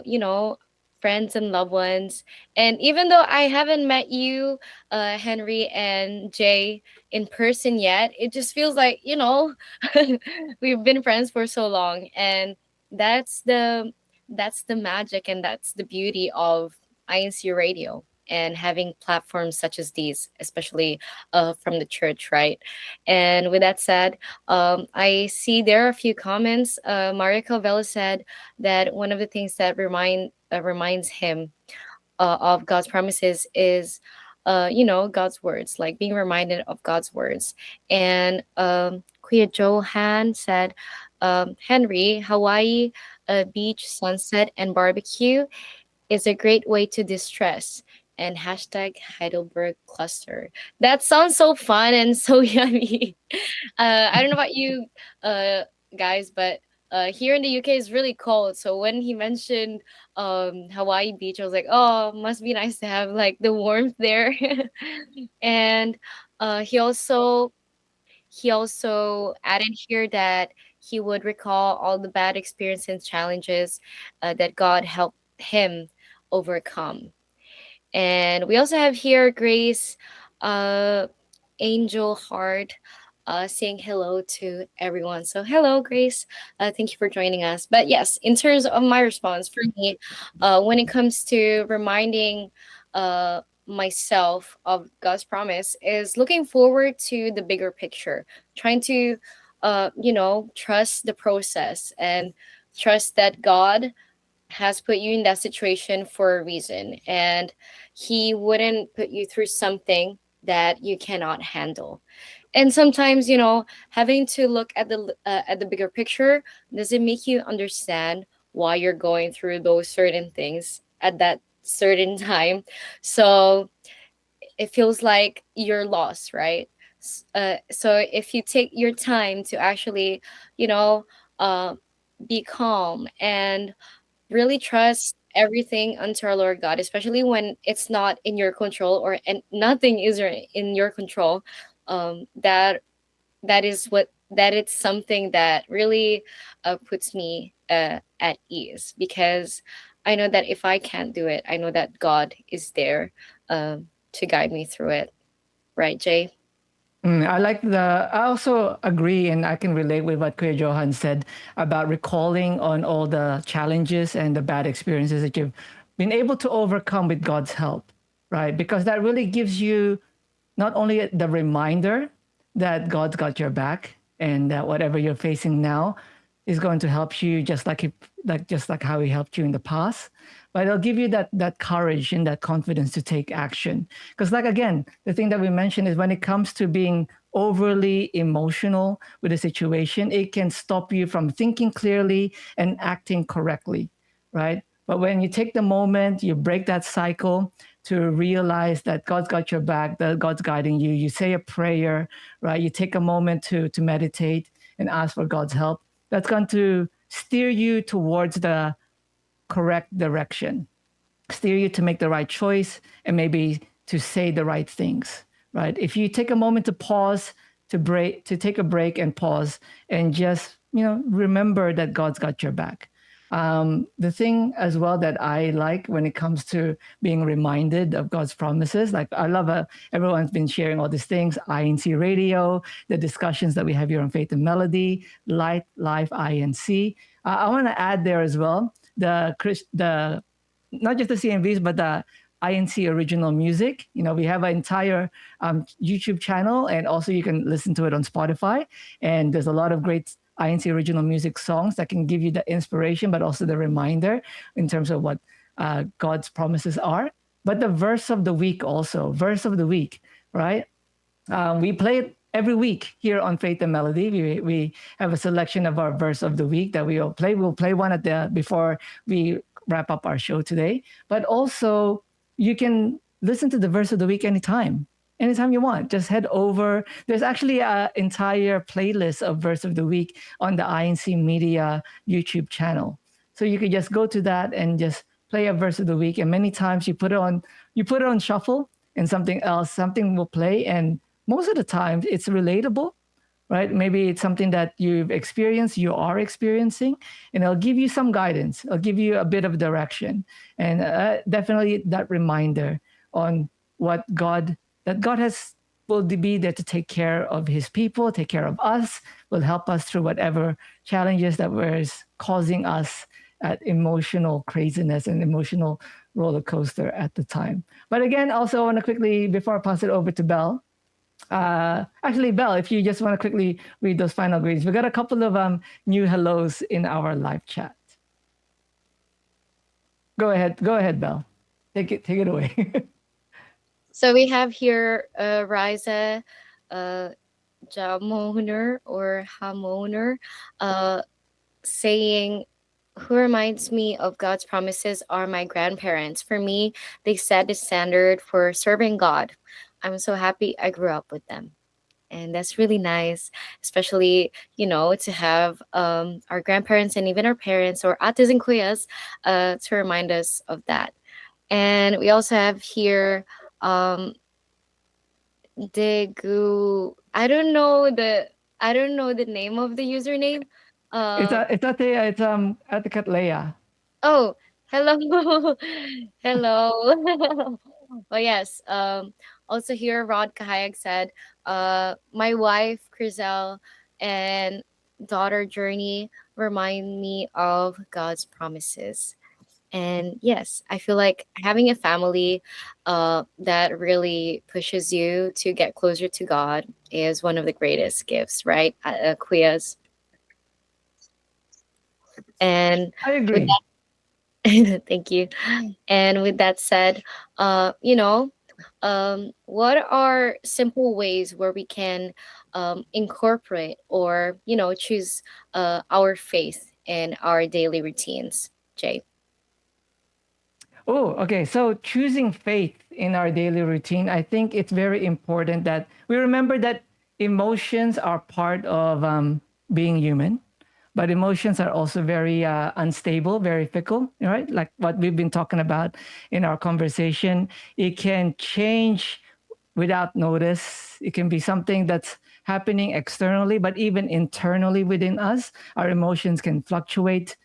you know, friends and loved ones. And even though I haven't met you, Henry and Jay, in person yet, it just feels like, we've been friends for so long. And that's the that's the magic and that's the beauty of INC Radio and having platforms such as these, especially from the church, right? And with that said, I see there are a few comments. Maria Calvela said that one of the things that reminds him of God's promises is, God's words, like being reminded of God's words. And Kuya Johan said, Henry, Hawaii beach sunset and barbecue is a great way to distress. And hashtag Heidelberg cluster. That sounds so fun and so yummy. I don't know about you, uh, guys, but here in the UK it's really cold. So when he mentioned Hawaii beach, I was like, oh, must be nice to have like the warmth there. And he also added here that he would recall all the bad experiences and challenges that God helped him overcome. And we also have here Grace, uh, Angel Heart, saying hello to everyone. So, hello, Grace. Thank you for joining us. But yes, in terms of my response, for me, when it comes to reminding myself of God's promise, is looking forward to the bigger picture, trying to, trust the process and trust that God has put you in that situation for a reason, and he wouldn't put you through something that you cannot handle. And sometimes, having to look at the bigger picture doesn't make you understand why you're going through those certain things at that certain time. So it feels like you're lost, right? So if you take your time to actually, you know uh, be calm and really trust everything unto our Lord God, especially when it's not in your control, or and nothing is in your control. That that it's something that really puts me at ease, because I know that if I can't do it, I know that God is there to guide me through it. Right, Jay? I also agree and I can relate with what Kuya Johan said about recalling on all the challenges and the bad experiences that you've been able to overcome with God's help, right? Because that really gives you not only the reminder that God's got your back and that whatever you're facing now is going to help you just like how he helped you in the past, but it'll give you that courage and that confidence to take action. Because like again, the thing that we mentioned is when it comes to being overly emotional with a situation, it can stop you from thinking clearly and acting correctly, right? But when you take the moment, you break that cycle to realize that God's got your back, that God's guiding you. You say a prayer, right? You take a moment to meditate and ask for God's help. That's going to steer you towards the correct direction, steer you to make the right choice, and maybe to say the right things, right? If you take a moment to pause, to take a break and pause, and just remember that God's got your back. The thing as well that I like when it comes to being reminded of God's promises, like I love everyone's been sharing all these things, INC Radio, the discussions that we have here on Faith and Melody, Light Life INC. I want to add there as well the not just the CMVs, but the INC Original Music. We have an entire YouTube channel, and also you can listen to it on Spotify. And there's a lot of great INC Original Music songs that can give you the inspiration, but also the reminder in terms of what God's promises are. But the verse of the week also, verse of the week, right? We play it every week here on Faith and Melody. We have a selection of our verse of the week that we will play. We'll play one before we wrap up our show today. But also, you can listen to the verse of the week anytime you want. Just head over. There's actually an entire playlist of verse of the week on the INC Media YouTube channel. So you could just go to that and just play a verse of the week. And many times you put it on shuffle, and something will play. And most of the time it's relatable, right? Maybe it's something that you've experienced, you are experiencing, and it'll give you some guidance. It'll give you a bit of direction, and definitely that reminder on what God will be there to take care of His people, take care of us, will help us through whatever challenges that was causing us at emotional craziness and emotional roller coaster at the time. But again, also I want to quickly, before I pass it over to Belle, actually, Belle, if you just want to quickly read those final greetings. We got a couple of new hellos in our live chat. Go ahead, Belle. Take it away. So we have here Riza Jamoner or Hamoner saying, who reminds me of God's promises are my grandparents. For me, they set the standard for serving God. I'm so happy I grew up with them. And that's really nice, especially, to have our grandparents and even our parents or ates and kuyas to remind us of that. And we also have here Degu. I don't know the name of the username. It's at the Katlea. Oh, hello. Hello. Well, yes. Also here, Rod Kahayag said, my wife, Crizel, and daughter, Journey, remind me of God's promises. And yes, I feel like having a family that really pushes you to get closer to God is one of the greatest gifts, right? Kuyas. And I agree. thank you. And with that said, what are simple ways where we can incorporate or choose our faith in our daily routines, Jay? Oh, okay. So choosing faith in our daily routine, I think it's very important that we remember that emotions are part of being human, but emotions are also very unstable, very fickle, right? Like what we've been talking about in our conversation. It can change without notice. It can be something that's happening externally, but even internally within us, our emotions can fluctuate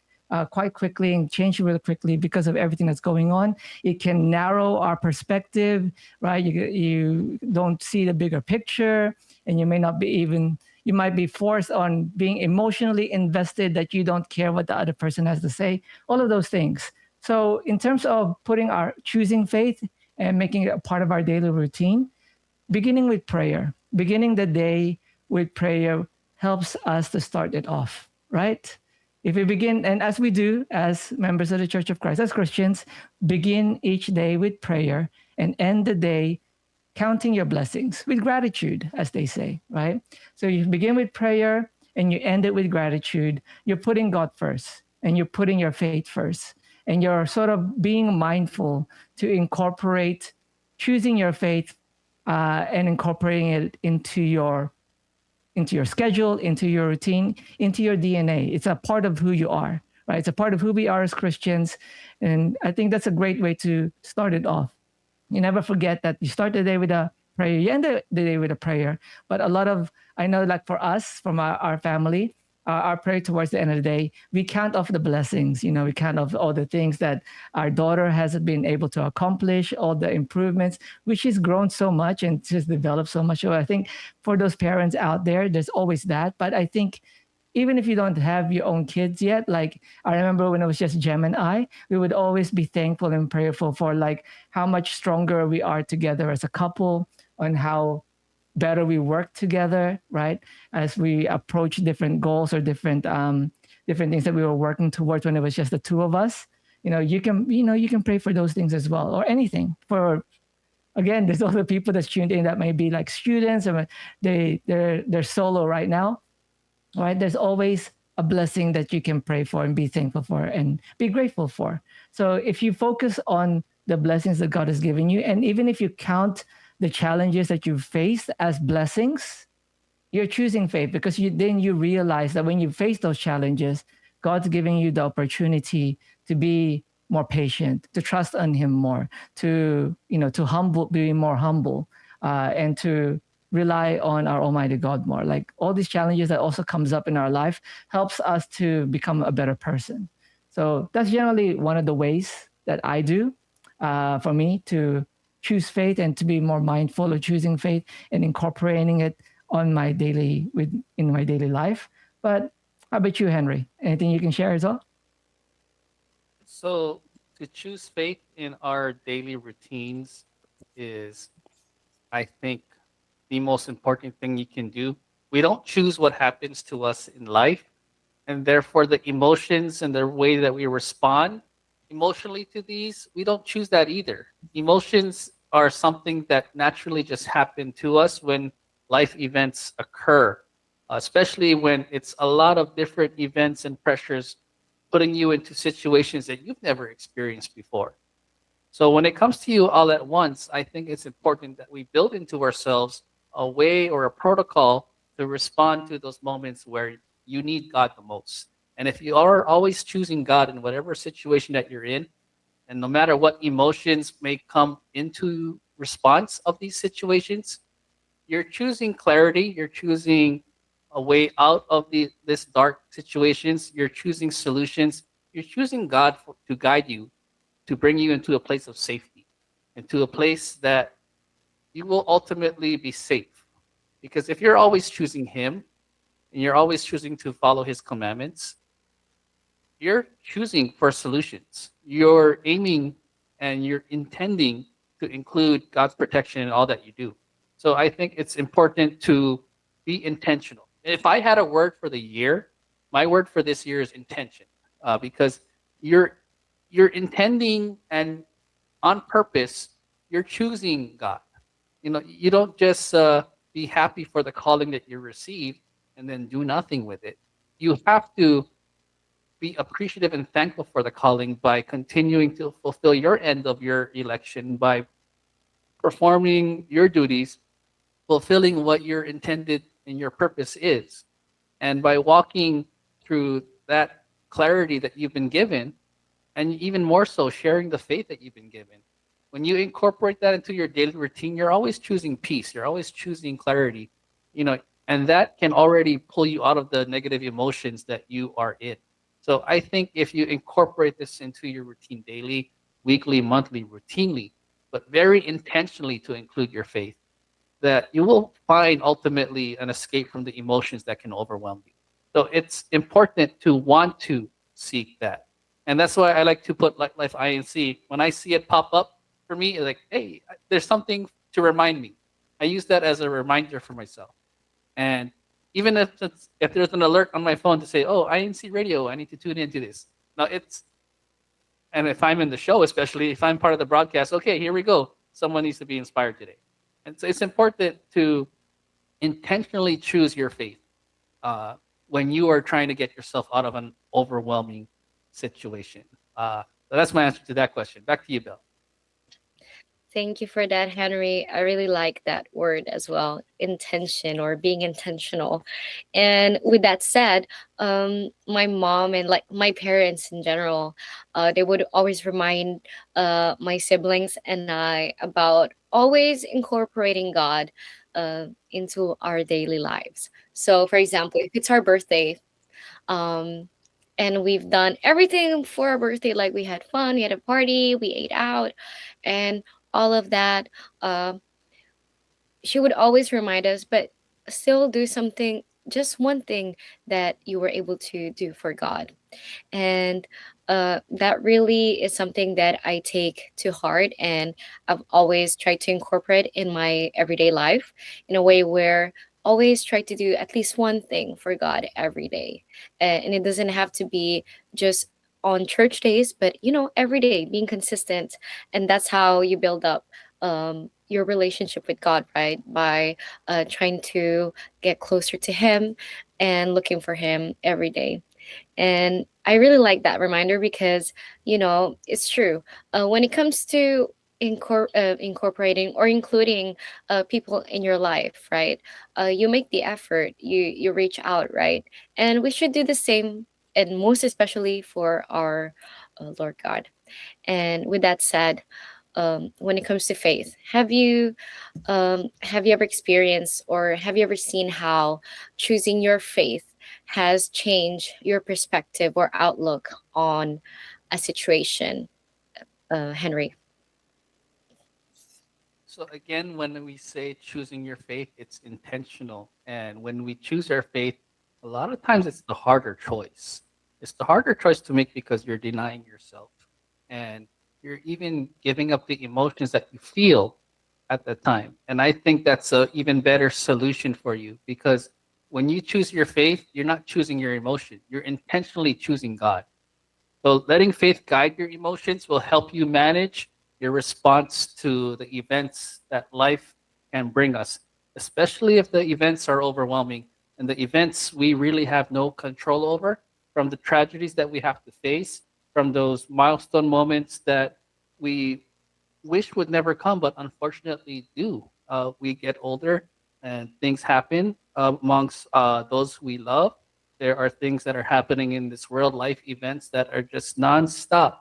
quite quickly and change really quickly because of everything that's going on. It can narrow our perspective, right? You don't see the bigger picture, and you might be forced on being emotionally invested that you don't care what the other person has to say, all of those things. So in terms of choosing faith and making it a part of our daily routine, beginning with prayer, beginning the day with prayer helps us to start it off, right? If we begin, and as we do as members of the Church of Christ, as Christians, begin each day with prayer and end the day counting your blessings with gratitude, as they say, right? So you begin with prayer and you end it with gratitude. You're putting God first and you're putting your faith first. And you're sort of being mindful to incorporate choosing your faith and incorporating it into your schedule, into your routine, into your DNA. It's a part of who you are, right? It's a part of who we are as Christians. And I think that's a great way to start it off. You never forget that you start the day with a prayer, you end the day with a prayer. But I know like for us, from our family, our prayer towards the end of the day, we count off the blessings, we count off all the things that our daughter has been able to accomplish, all the improvements, which she's grown so much and she's developed so much. So I think for those parents out there, there's always that. But I think even if you don't have your own kids yet, like I remember when it was just Jem and I, we would always be thankful and prayerful for like how much stronger we are together as a couple, on how better we work together, right? As we approach different goals or different things that we were working towards when it was just the two of us. You can pray for those things as well, or anything for. Again, there's other people that's tuned in that may be like students, or they're solo right now, right? There's always a blessing that you can pray for and be thankful for and be grateful for. So if you focus on the blessings that God has given you, and even if you count the challenges that you've faced as blessings, you're choosing faith, because then you realize that when you face those challenges, God's giving you the opportunity to be more patient, to trust on Him more, to be more humble, and to rely on our Almighty God more. Like all these challenges that also comes up in our life helps us to become a better person. So that's generally one of the ways that I do, for me to choose faith and to be more mindful of choosing faith and incorporating it in my daily life. But how about you, Henry? Anything you can share as well? So to choose faith in our daily routines is, I think, the most important thing you can do. We don't choose what happens to us in life, and therefore the emotions and the way that we respond emotionally to these, we don't choose that either. Emotions are something that naturally just happen to us when life events occur, especially when it's a lot of different events and pressures putting you into situations that you've never experienced before. So when it comes to you all at once, I think it's important that we build into ourselves a way or a protocol to respond to those moments where you need God the most. And if you are always choosing God in whatever situation that you're in, and no matter what emotions may come into response of these situations, you're choosing clarity, you're choosing a way out of this dark situations, you're choosing solutions, you're choosing God to guide you, to bring you into a place of safety, into a place that you will ultimately be safe. Because if you're always choosing Him and you're always choosing to follow His commandments, you're choosing for solutions. You're aiming and you're intending to include God's protection in all that you do. So I think it's important to be intentional. If I had a word for the year, my word for this year is intention, because you're intending, and on purpose you're choosing God. You don't just be happy for the calling that you receive and then do nothing with it. You have to be appreciative and thankful for the calling by continuing to fulfill your end of your election, by performing your duties, fulfilling what your intended and your purpose is. And by walking through that clarity that you've been given, and even more so, sharing the faith that you've been given. When you incorporate that into your daily routine, you're always choosing peace. You're always choosing clarity, and that can already pull you out of the negative emotions that you are in. So I think if you incorporate this into your routine daily, weekly, monthly, routinely, but very intentionally to include your faith, that you will find ultimately an escape from the emotions that can overwhelm you. So it's important to want to seek that. And that's why I like to put Life INC. When I see it pop up for me, like, hey, there's something to remind me. I use that as a reminder for myself. And even if there's an alert on my phone to say, oh, INCRadio, I need to tune into this. Now and if I'm in the show, especially if I'm part of the broadcast, okay, here we go. Someone needs to be inspired today. And so it's important to intentionally choose your faith when you are trying to get yourself out of an overwhelming situation. So that's my answer to that question. Back to you, Bill. Thank you for that, Henry. I really like that word as well, intention or being intentional. And with that said, my mom and like my parents in general, they would always remind my siblings and I about always incorporating God into our daily lives. So, for example, if it's our birthday, um, and we've done everything for our birthday, like we had fun, we had a party, we ate out, and all of that, uh, she would always remind us, but still do something just one thing that you were able to do for God. And that really is something that I take to heart, and I've always tried to incorporate in my everyday life in a way where always try to do at least one thing for God every day. And it doesn't have to be just on church days, but every day being consistent. And that's how you build up your relationship with God, right? By trying to get closer to Him and looking for Him every day. And I really like that reminder because, it's true. When it comes to incorporating or including people in your life, right? You make the effort, you reach out, right? And we should do the same, and most especially for our Lord God. And with that said, when it comes to faith, have you ever experienced or have you ever seen how choosing your faith has changed your perspective or outlook on a situation, Henry? So again, when we say choosing your faith, it's intentional. And when we choose our faith, a lot of times it's the harder choice. It's the harder choice to make because you're denying yourself. And you're even giving up the emotions that you feel at the time. And I think that's a even better solution for you because when you choose your faith, you're not choosing your emotion. You're intentionally choosing God. So letting faith guide your emotions will help you manage your response to the events that life can bring us, especially if the events are overwhelming and the events we really have no control over, from the tragedies that we have to face, from those milestone moments that we wish would never come, but unfortunately do. We get older and things happen amongst those we love. There are things that are happening in this world, life events that are just nonstop.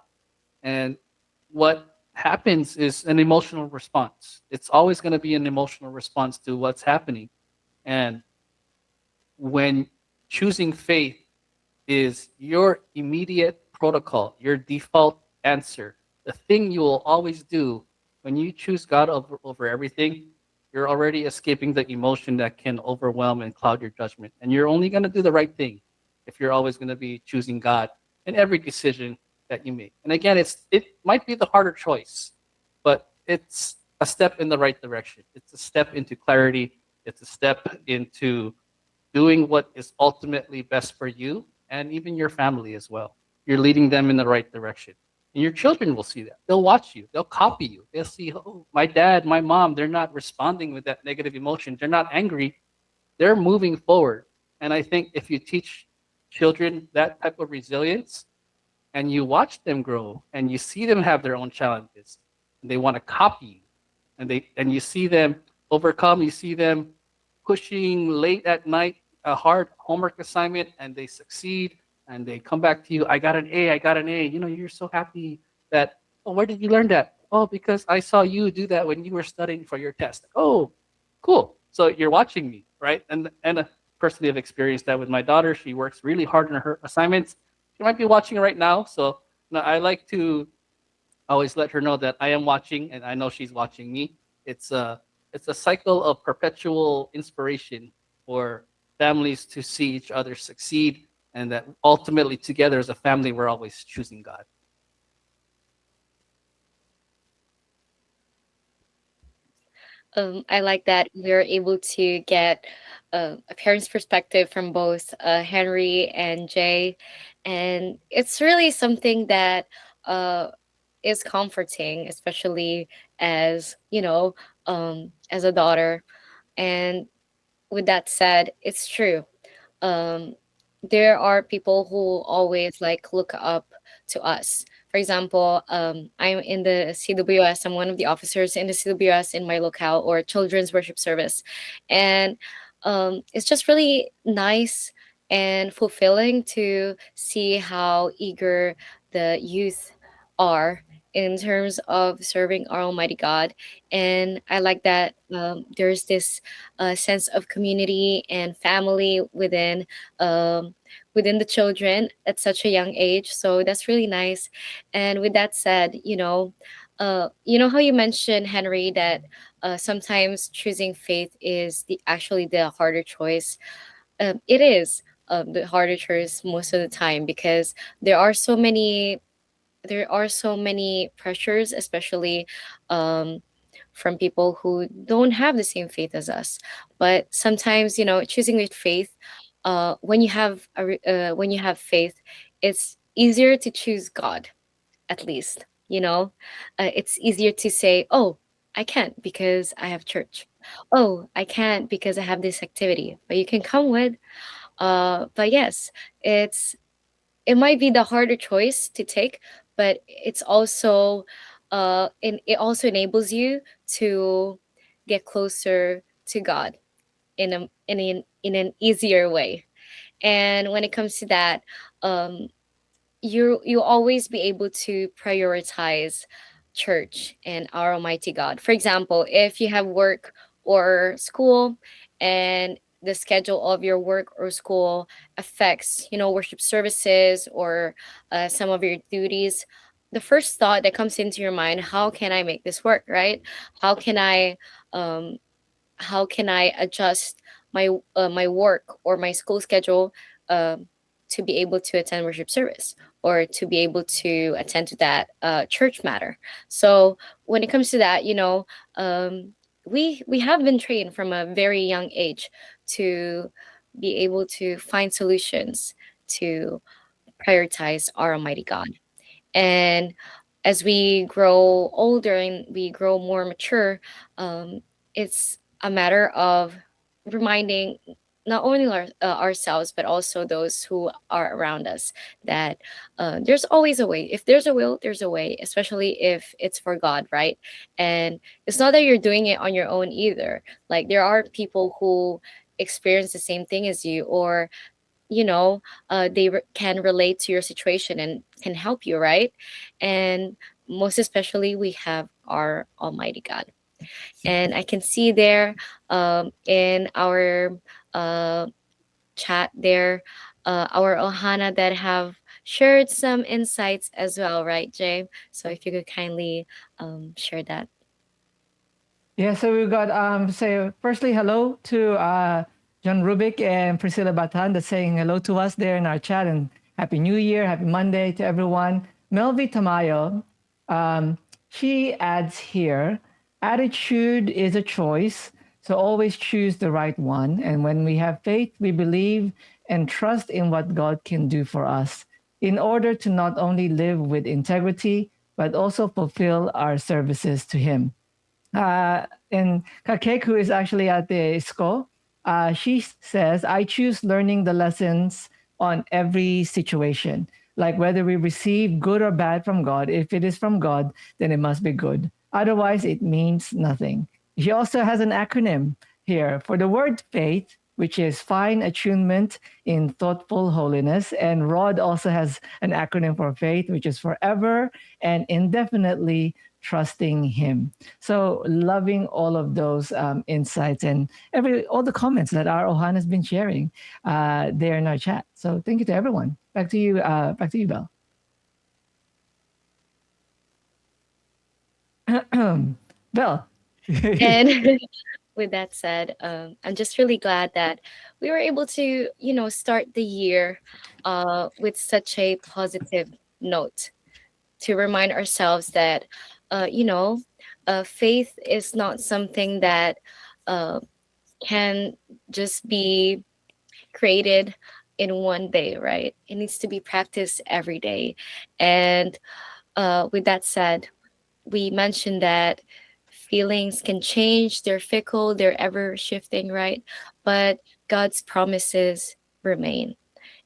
And what happens is an emotional response. It's always going to be an emotional response to what's happening. And when choosing faith is your immediate protocol, your default answer, the thing you will always do when you choose God over everything, you're already escaping the emotion that can overwhelm and cloud your judgment. And you're only going to do the right thing if you're always going to be choosing God in every decision that you make. And again, it might be the harder choice, but it's a step in the right direction. It's a step into clarity. It's a step into doing what is ultimately best for you and even your family as well. You're leading them in the right direction. And your children will see that. They'll watch you. They'll copy you. They'll see, oh, my dad, my mom, they're not responding with that negative emotion. They're not angry. They're moving forward. And I think if you teach children that type of resilience and you watch them grow and you see them have their own challenges and they want to copy you and you see them overcome, you see them pushing late at night a hard homework assignment and they succeed and they come back to you, I got an A, I got an A. You're so happy that, oh, where did you learn that? Oh, because I saw you do that when you were studying for your test. Oh, cool. So you're watching me, right? And personally, I've experienced that with my daughter. She works really hard on her assignments. She might be watching right now. So I like to always let her know that I am watching and I know she's watching me. It's a cycle of perpetual inspiration for families to see each other succeed, and that ultimately together as a family we're always choosing God. I like that we're able to get a parent's perspective from both Henry and Jay, and it's really something that uh, is comforting, especially as as a daughter. And with that said, it's true. um, there are people who always like look up to us. For example, I'm in the CWS. I'm one of the officers in the CWS in my locale or children's worship service, and it's just really nice and fulfilling to see how eager the youth are in terms of serving our Almighty God. And I like that there's this sense of community and family um, within the children at such a young age. So that's really nice. And with that said, you know how you mentioned, Henry, that sometimes choosing faith is the actually the harder choice. it is the harder choice most of the time because there are so many there are so many pressures, especially um, from people who don't have the same faith as us. But sometimes, choosing with faith, when you have faith, it's easier to choose God. At least, it's easier to say, "Oh, I can't because I have church. Oh, I can't because I have this activity." But you can come with. But yes, it might be the harder choice to take, but it also enables you to get closer to God in an easier way. And when it comes to that, um, you'll always be able to prioritize church and our Almighty God. For example, if you have work or school, and the schedule of your work or school affects, worship services or some of your duties, the first thought that comes into your mind, how can I make this work, right? How can I um, how can I adjust my work or my school schedule um, to be able to attend worship service or to be able to attend to that church matter. So when it comes to that, um, we have been trained from a very young age to be able to find solutions to prioritize our Almighty God. And as we grow older and we grow more mature, it's a matter of reminding not only ourselves but also those who are around us that there's always a way. If there's a will, there's a way, especially if it's for God, right? And it's not that you're doing it on your own either. Like there are people who experience the same thing as you, or can relate to your situation and can help you, right? And most especially, we have our Almighty God. And I can see there in our uh, chat there, our Ohana that have shared some insights as well, right, Jay? So if you could kindly share that. Yeah, so we've got say firstly hello to John Rubik and Priscilla Batan that's saying hello to us there in our chat, and happy New Year, happy Monday to everyone. Melvi Tamayo, um, she adds here, attitude is a choice, so always choose the right one. And when we have faith, we believe and trust in what God can do for us in order to not only live with integrity, but also fulfill our services to Him. And Kakek, who is actually at the school, she says, I choose learning the lessons on every situation. Like whether we receive good or bad from God, if it is from God, then it must be good. Otherwise, it means nothing. She also has an acronym here for the word faith, which is fine attunement in thoughtful holiness. And Rod also has an acronym for faith, which is forever and indefinitely trusting Him. So loving all of those insights and all the comments that our Ohan has been sharing there in our chat. So thank you to everyone. Back to you, Belle. Belle. And with that said, I'm just really glad that we were able to, start the year with such a positive note to remind ourselves that, uh, you know, faith is not something that uh, can just be created in one day, right? It needs to be practiced every day. And with that said, we mentioned that feelings can change, they're fickle, they're ever shifting, right? But God's promises remain.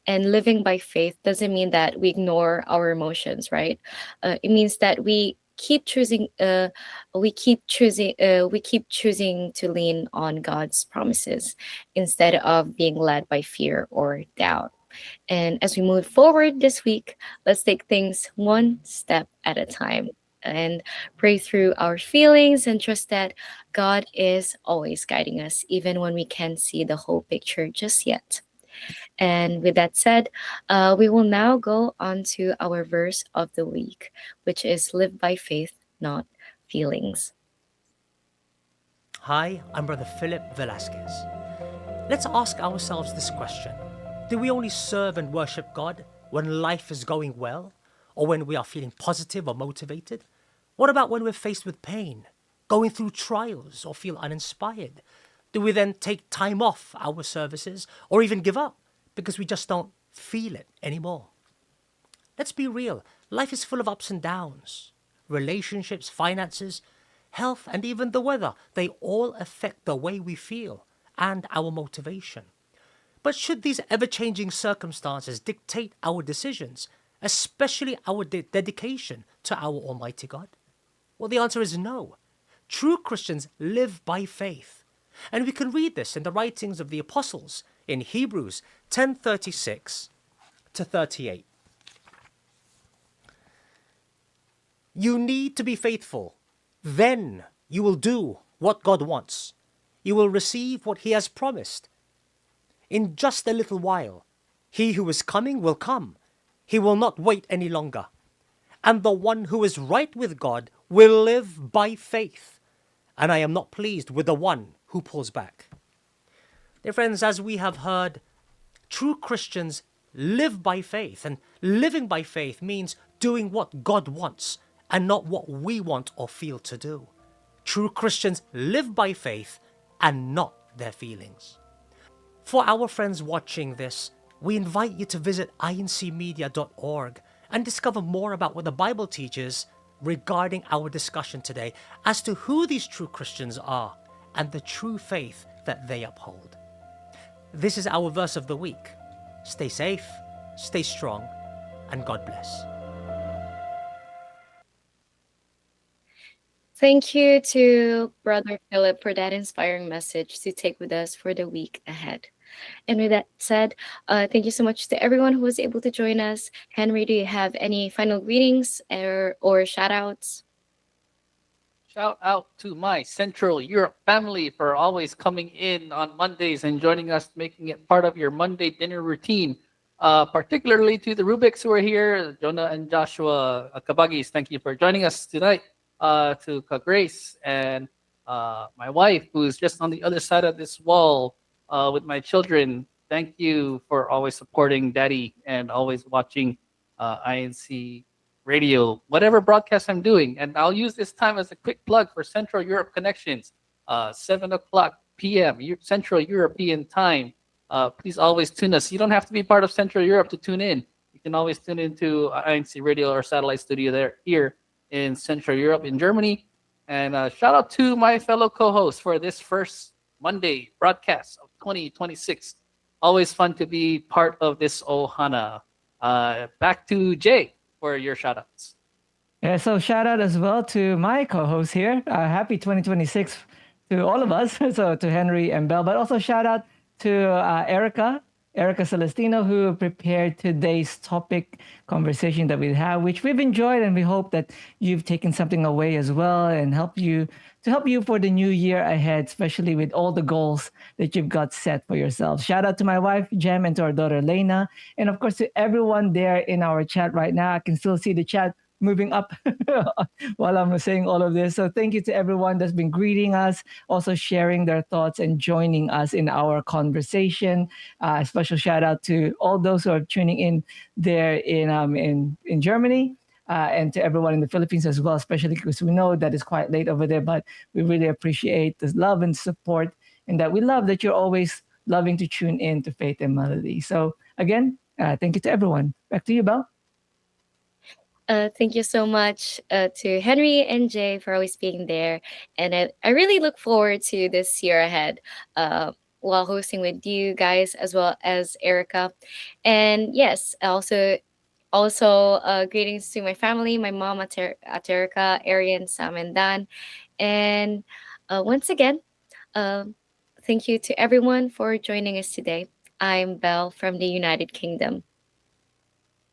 And living by faith doesn't mean that we ignore our emotions, right? It means that we keep choosing to lean on God's promises instead of being led by fear or doubt. And as we move forward this week, let's take things one step at a time and pray through our feelings and trust that God is always guiding us, even when we can't see the whole picture just yet. And with that said, we will now go on to our verse of the week, which is live by faith, not feelings. Hi, I'm Brother Philip Velasquez. Let's ask ourselves this question. Do we only serve and worship God when life is going well, or when we are feeling positive or motivated? What about when we're faced with pain, going through trials, or feel uninspired? Do we then take time off our services, or even give up because we just don't feel it anymore? Let's be real. Life is full of ups and downs. Relationships, finances, health, and even the weather, they all affect the way we feel and our motivation. But should these ever-changing circumstances dictate our decisions, especially our dedication to our Almighty God? Well, the answer is no. True Christians live by faith. And we can read this in the writings of the apostles in Hebrews 10:36 to 38. You need to be faithful. Then you will do what God wants. You will receive what He has promised. In just a little while, He who is coming will come. He will not wait any longer. And the one who is right with God will live by faith. And I am not pleased with the one who pulls back. Dear friends, as we have heard, true Christians live by faith. And living by faith means doing what God wants and not what we want or feel to do. True Christians live by faith and not their feelings. For our friends watching this, we invite you to visit incmedia.org and discover more about what the Bible teaches regarding our discussion today as to who these true Christians are and the true faith that they uphold. This is our verse of the week. Stay safe, stay strong, and God bless. Thank you to Brother Philip for that inspiring message to take with us for the week ahead. And with that said, thank you so much to everyone who was able to join us. Henry, do you have any final greetings or shout outs? Shout out to my Central Europe family for always coming in on Mondays and joining us, making it part of your Monday dinner routine. Particularly to the Rubiks who are here, Jonah and Joshua Kabagis, thank you for joining us tonight. To Grace and my wife, who is just on the other side of this wall with my children. Thank you for always supporting Daddy and always watching INC Radio, whatever broadcast I'm doing. And I'll use this time as a quick plug for Central Europe Connections, 7 o'clock p.m. Central European time. Please always tune us. You don't have to be part of Central Europe to tune in. You can always tune into INC Radio or satellite studio here in Central Europe, in Germany. And shout out to my fellow co-hosts for this first Monday broadcast of 2026. Always fun to be part of this Ohana. Back to Jay for your shout outs. Yeah, so shout out as well to my co-host here. Happy 2026 to all of us. So to Henry and Belle, but also shout out to Erica Celestino, who prepared today's topic conversation that we have, which we've enjoyed, and we hope that you've taken something away as well and help you for the new year ahead, especially with all the goals that you've got set for yourself. Shout out to my wife, Jem, and to our daughter, Lena. And of course, to everyone there in our chat right now. I can still see the chat moving up while I'm saying all of this. So thank you to everyone that's been greeting us, also sharing their thoughts and joining us in our conversation. Special shout out to all those who are tuning in there in Germany. And to everyone in the Philippines as well, especially because we know that it's quite late over there, but we really appreciate the love and support, and that we love that you're always loving to tune in to Faith and Melody. So again, thank you to everyone. Back to you, Belle. Thank you so much to Henry and Jay for always being there. And I really look forward to this year ahead while hosting with you guys as well as Erica. And yes, also greetings to my family, my mom, Aterica, Arian, Sam, and Dan. And once again, thank you to everyone for joining us today. I'm Belle from the United Kingdom.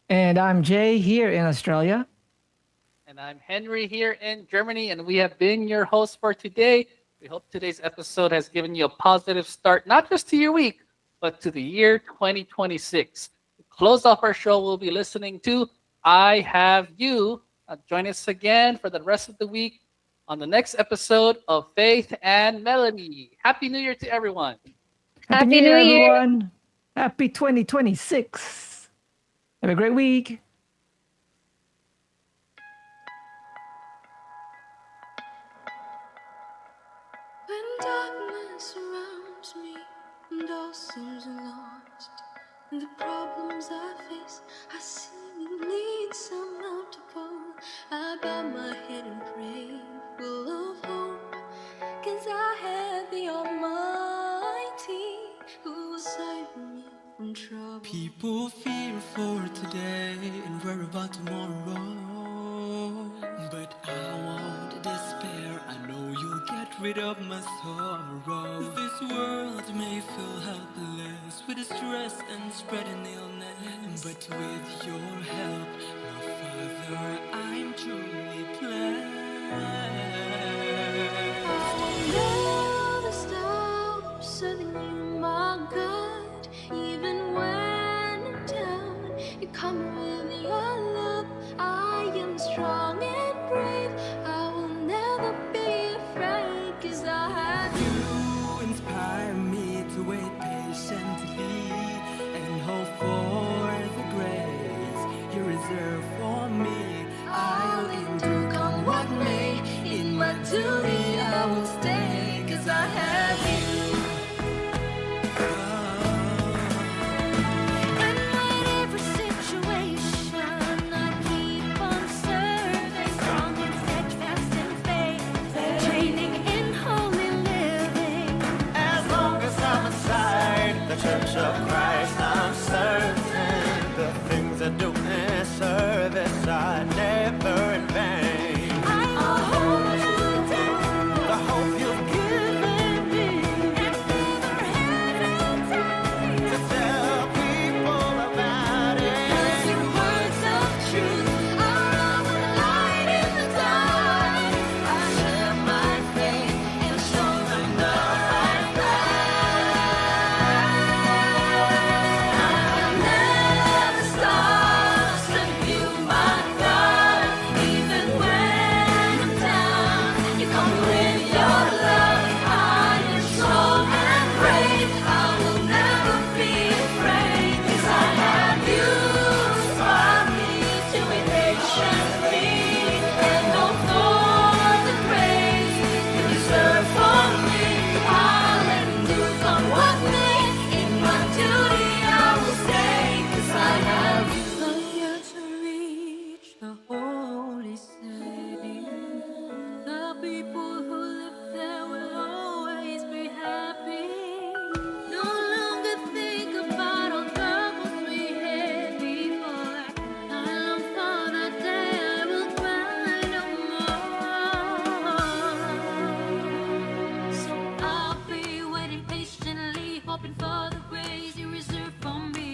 And I'm Jay here in Australia. And I'm Henry here in Germany, and we have been your hosts for today. We hope today's episode has given you a positive start, not just to your week, but to the year 2026. To close off our show, we'll be listening to I Have You. Join us again for the rest of the week on the next episode of Faith and Melody. Happy New Year to everyone. Happy New Happy Year, New Year. everyone. Happy 2026. Have a great week. When darkness surrounds me and all seems lost, and the problems I face are seemingly insurmountable, I bow my head and pray, full of hope, 'cause I have the Almighty who will save me from trouble. People fear for today and worry about tomorrow. But I won't despair, I know you'll get rid of my sorrow. This world may feel helpless with the stress and spreading illness, but with your help, my Father, I'm truly blessed. Never stop serving you, my God. Even when I'm down, you come with your love. I am strong and brave. I will never be afraid, 'cause I have you. You inspire me to wait patiently and hope for the grace you reserve for me. I'll endure come what may. In my duty I will stay, 'cause I have you. And whatever situation, I keep on serving, strong and steadfast in faith, training in holy living. As long as I'm inside the Church of Christ, I'm certain the things I do in service are never in vain. I will hold you down, The hope you've given me and never hesitate to tell people about it. 'cause your words of truth are our light in the dark. I share my faith and show them the right path. I'll never stop serving you, my God. Even when I'm down, you come with your love. I am strong and brave. I will never be afraid, 'cause I have you. Inspire me to wait patiently and hope for the grace you reserve for me. I'll endure come what may. In my duty I will stay, 'cause I have you. I'm yet to reach the holy city. The people who live there will always be happy. No longer think about all troubles we had before. I long for the day I will cry no more. So I'll be waiting patiently, hoping for the grace you reserve for me.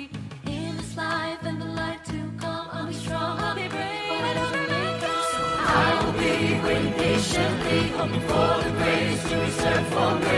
In this life and the light to come, I'll be strong, I'll be brave, whatever may come. So I will be waiting patiently, hoping for the grace you reserve for me.